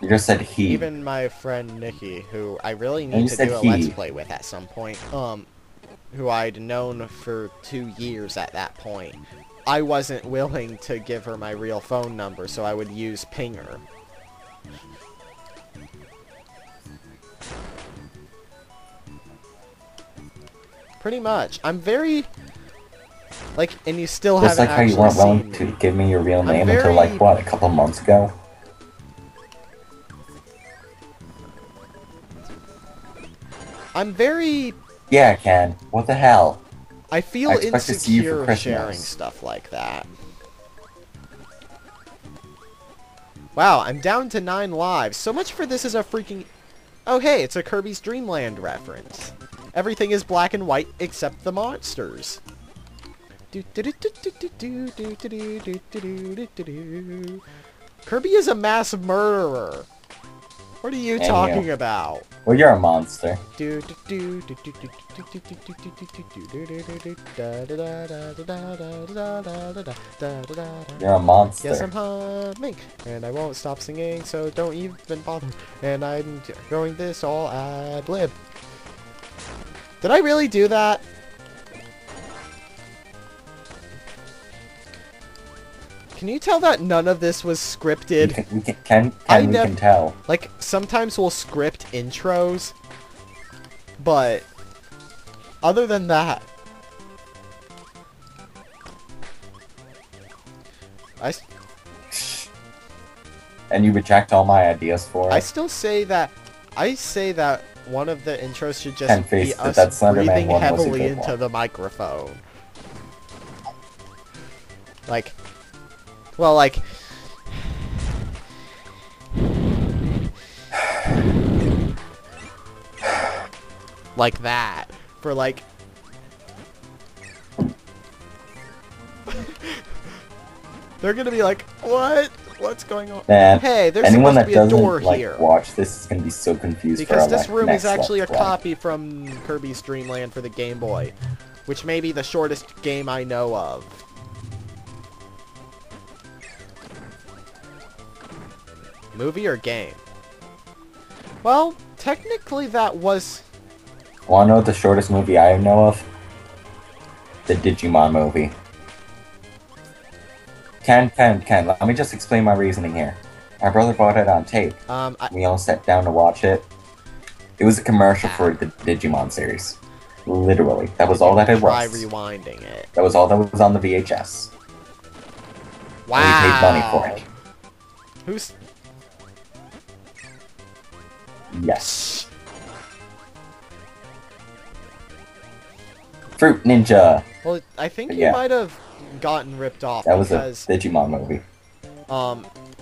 You just said he. Even my friend Nikki, who I really need to do a Let's Play with at some point, who I'd known for 2 years at that point, I wasn't willing to give her my real phone number, so I would use Pinger. Pretty much. I'm very... Like, and you still just haven't like how you weren't willing to give me your real name until, like, what, a couple months ago? I'm very... Yeah, Ken. What the hell? I feel insecure sharing stuff like that. Wow, I'm down to 9 lives. So much for this is a freaking... Oh, hey, it's a Kirby's Dreamland reference. Everything is black and white except the monsters. Kirby is a mass murderer. What are you talking about? Well, you're a monster. You're a monster. Yes, I'm humming, and I won't stop singing, so don't even bother. And I'm going this all ad-lib. Did I really do that? Can you tell that none of this was scripted? We can tell. Like, sometimes we'll script intros, but other than that, and you reject all my ideas for it? I still say that, one of the intros should just be us breathing heavily into the microphone. Like... Well, like... like that. For, like... They're gonna be like, what? What's going on? Man, hey, there's supposed to be a door here. Watch this is gonna be so confused. Because this room is actually a copy from Kirby's Dreamland for the Game Boy. Which may be the shortest game I know of. Movie or game? Well, technically that was... Wanna know what the shortest movie I know of? The Digimon movie. Ken, let me just explain my reasoning here. My brother bought it on tape. We all sat down to watch it. It was a commercial for the Digimon series. Literally. That was all that it was. Try rewinding it. That was all that was on the VHS. Wow. And we paid money for it. Who's... Yes. Fruit Ninja! Well, I think you might have gotten ripped off that was because... a Digimon movie.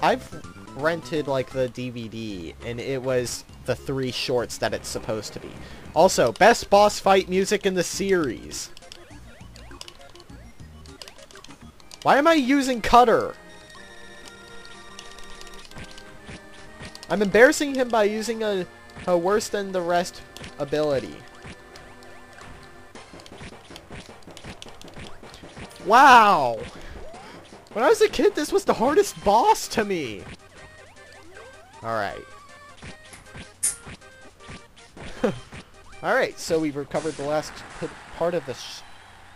I've rented, like, the DVD, and it was the 3 shorts that it's supposed to be. Also, best boss fight music in the series. Why am I using Cutter? I'm embarrassing him by using a worse than the rest ability. Wow! When I was a kid, this was the hardest boss to me. Alright. Alright, so we've recovered the last part of the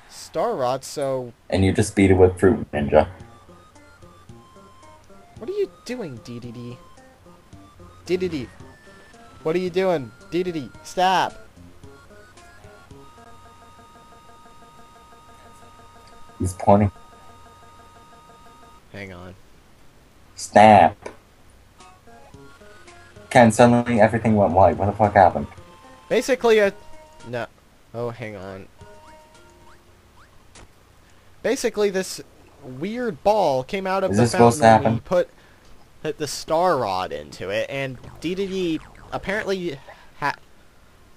Star Rod, so... And you just beat it with Fruit Ninja. What are you doing, DDD? DDD. What are you doing? DDD, stop. He's pointing. Hang on. Snap. Ken, suddenly everything went white. What the fuck happened? Basically, no. Oh, hang on. Basically, this weird ball came out of the fountain when we hit the Star Rod into it, and DDD apparently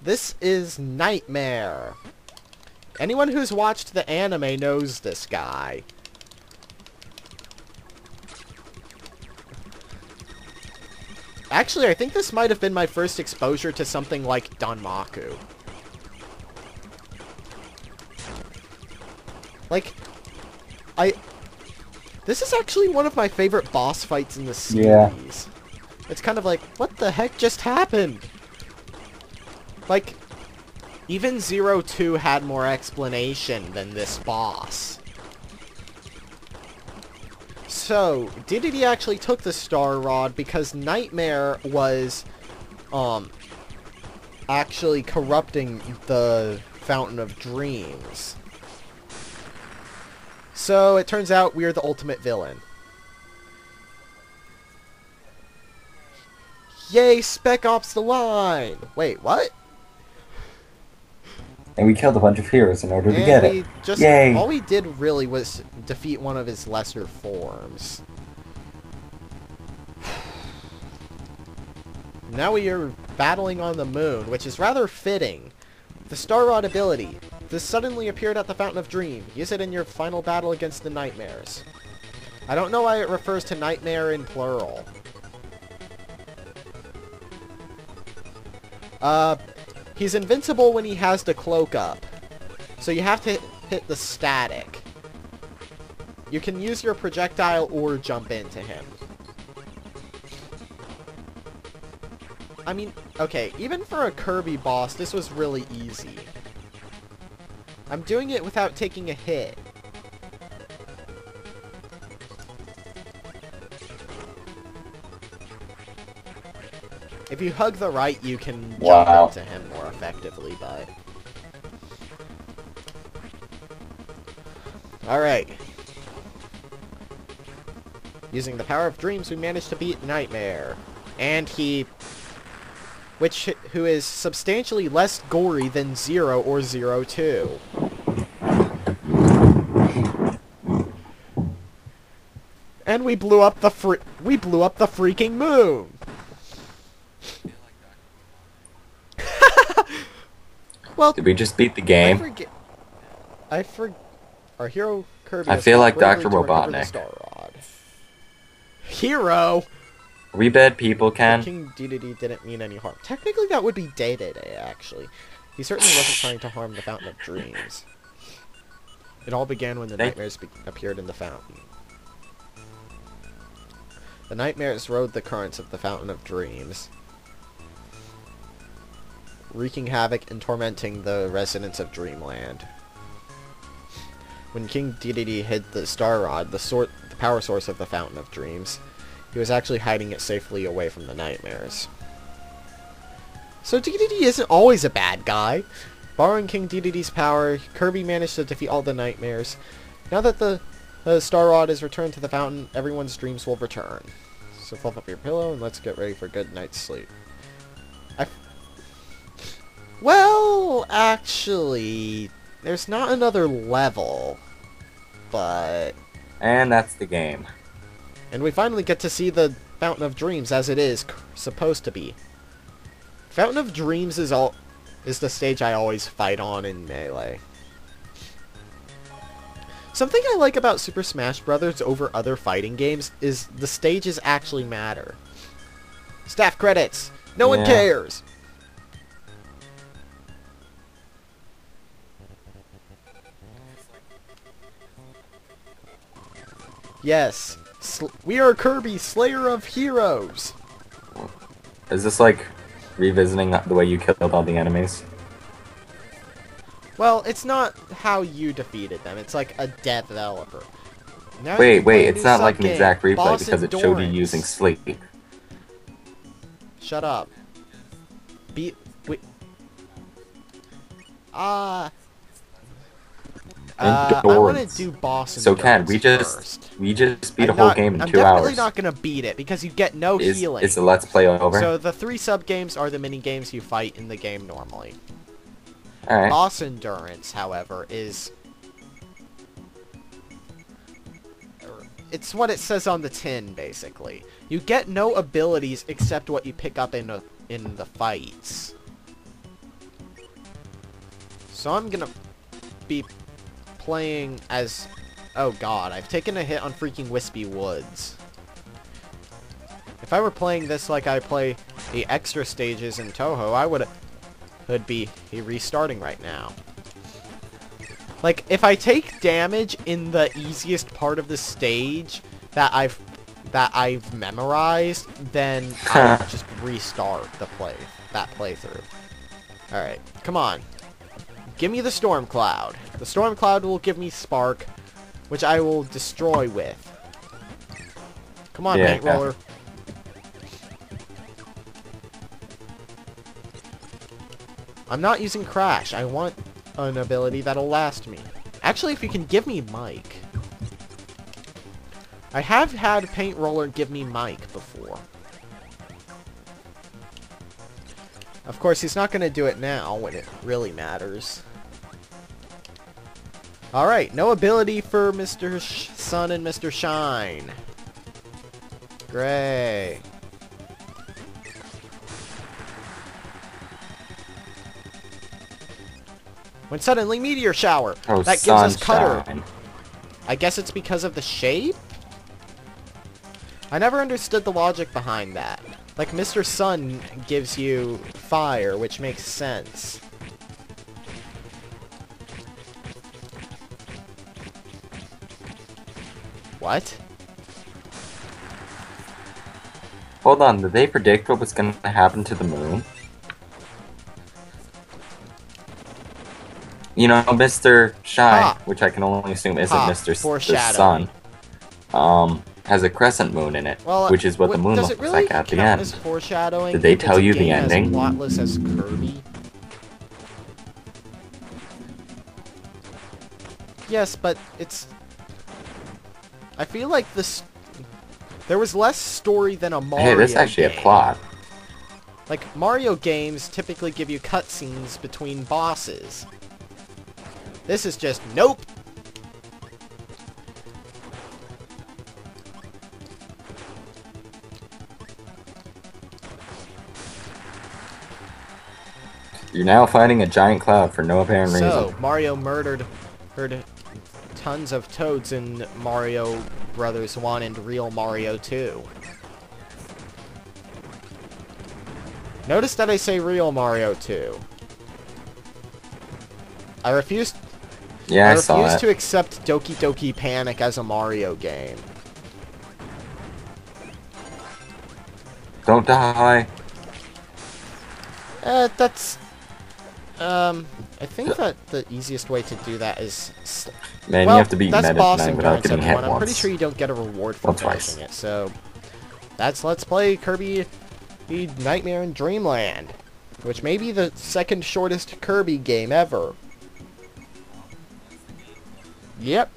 this is Nightmare. Anyone who's watched the anime knows this guy. Actually, I think this might have been my first exposure to something like Danmaku. Like, this is actually one of my favorite boss fights in the series. Yeah. It's kind of like, what the heck just happened? Like, even 02 had more explanation than this boss. So, DDD actually took the Star Rod because Nightmare was, actually corrupting the Fountain of Dreams. So, it turns out we're the ultimate villain. Yay, Spec Ops the line! Wait, what? And we killed a bunch of heroes in order to get it. Yay! All we did really was defeat one of his lesser forms. Now we are battling on the moon, which is rather fitting. The Star Rod ability. This suddenly appeared at the Fountain of Dream. Use it in your final battle against the Nightmares. I don't know why it refers to Nightmare in plural. He's invincible when he has the cloak up. So you have to hit the static. You can use your projectile or jump into him. I mean, okay, even for a Kirby boss, this was really easy. I'm doing it without taking a hit. If you hug the right, you can jump into him more effectively, but... Alright. Using the power of dreams, we managed to beat Nightmare. And who is substantially less gory than 0 or 02. And we blew up the freaking moon! Well, did we just beat the game? Our hero Kirby. I feel like Dr. Robotnik. Hero. Are we bad people, Ken? King Dedede didn't mean any harm. Technically, that would be Dedede, actually. He certainly wasn't trying to harm the Fountain of Dreams. It all began when the Nightmares appeared in the fountain. The Nightmares rode the currents of the Fountain of Dreams, wreaking havoc and tormenting the residents of Dreamland. When King Dedede hid the Star Rod, the power source of the Fountain of Dreams, he was actually hiding it safely away from the Nightmares. So Dedede isn't always a bad guy. Borrowing King Dedede's power, Kirby managed to defeat all the Nightmares. Now that the Star Rod is returned to the fountain, everyone's dreams will return. So fluff up your pillow and let's get ready for a good night's sleep. Well, actually, there's not another level, but... And that's the game. And we finally get to see the Fountain of Dreams as it is supposed to be. Fountain of Dreams is the stage I always fight on in Melee. Something I like about Super Smash Bros. Over other fighting games is the stages actually matter. Staff credits! No one cares! Yes. We are Kirby, Slayer of Heroes. Is this like revisiting the way you killed all the enemies? Well, it's not how you defeated them. It's like a developer. Now Wait, you can play a it's new not like an sub-game, exact replay Boss because it showed you Endurance. using sleep. Shut up. Wait. I want to do boss So Ken, Endurance we just beat a I'm whole not- game in I'm 2 hours. I'm definitely not gonna beat it because you get no healing. Is the Let's Play over? So the 3 sub games are the mini games you fight in the game normally. Alright. Boss Endurance, however, is... It's what it says on the tin, basically. You get no abilities except what you pick up in the fights. So I'm gonna be playing as... Oh god, I've taken a hit on freaking Wispy Woods. If I were playing this like I play the extra stages in Toho, I would be restarting right now. Like, if I take damage in the easiest part of the stage that I've memorized, then I'll just restart that playthrough. Alright, come on. Give me the Storm Cloud. The Storm Cloud will give me Spark, which I will destroy with. Come on, Paint Roller. I'm not using Crash. I want an ability that'll last me. Actually, if you can give me Mike. I have had Paint Roller give me Mike before. Of course, he's not going to do it now when it really matters. Alright, no ability for Mr. Sun and Mr. Shine. Great. When suddenly Meteor Shower. Oh, that gives us Cutter. Sunshine. I guess it's because of the shape? I never understood the logic behind that. Like, Mr. Sun gives you fire, which makes sense. What? Hold on, did they predict what was going to happen to the moon? You know, Mr. Shine, which I can only assume isn't Mr. the Sun, has a crescent moon in it, Well, which is what the moon looks like at the end. As foreshadowing Did they if it's tell a you the game as ending? plotless as Kirby? Yes, but it's... I feel like this... There was less story than a Mario Hey, that's actually game. a plot. Like, Mario games typically give you cutscenes between bosses. This is just, nope! You're now fighting a giant cloud for no apparent reason. So, Mario murdered tons of toads in Mario Brothers 1 and Real Mario 2. Notice that I say Real Mario 2. I refuse to accept Doki Doki Panic as a Mario game. Don't die. That's... I think that the easiest way to do that is... Man, well, you have to beat that's Meta boss tonight without endurance, getting hit everyone. I'm once. pretty sure you don't get a reward for Well, twice. finishing it, so... That's Let's Play Kirby Nightmare in Dreamland, which may be the second shortest Kirby game ever. Yep.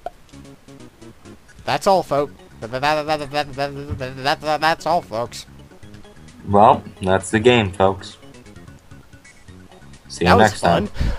That's all, folks. That's all, folks. Well, that's the game, folks. See you That was next time. fun.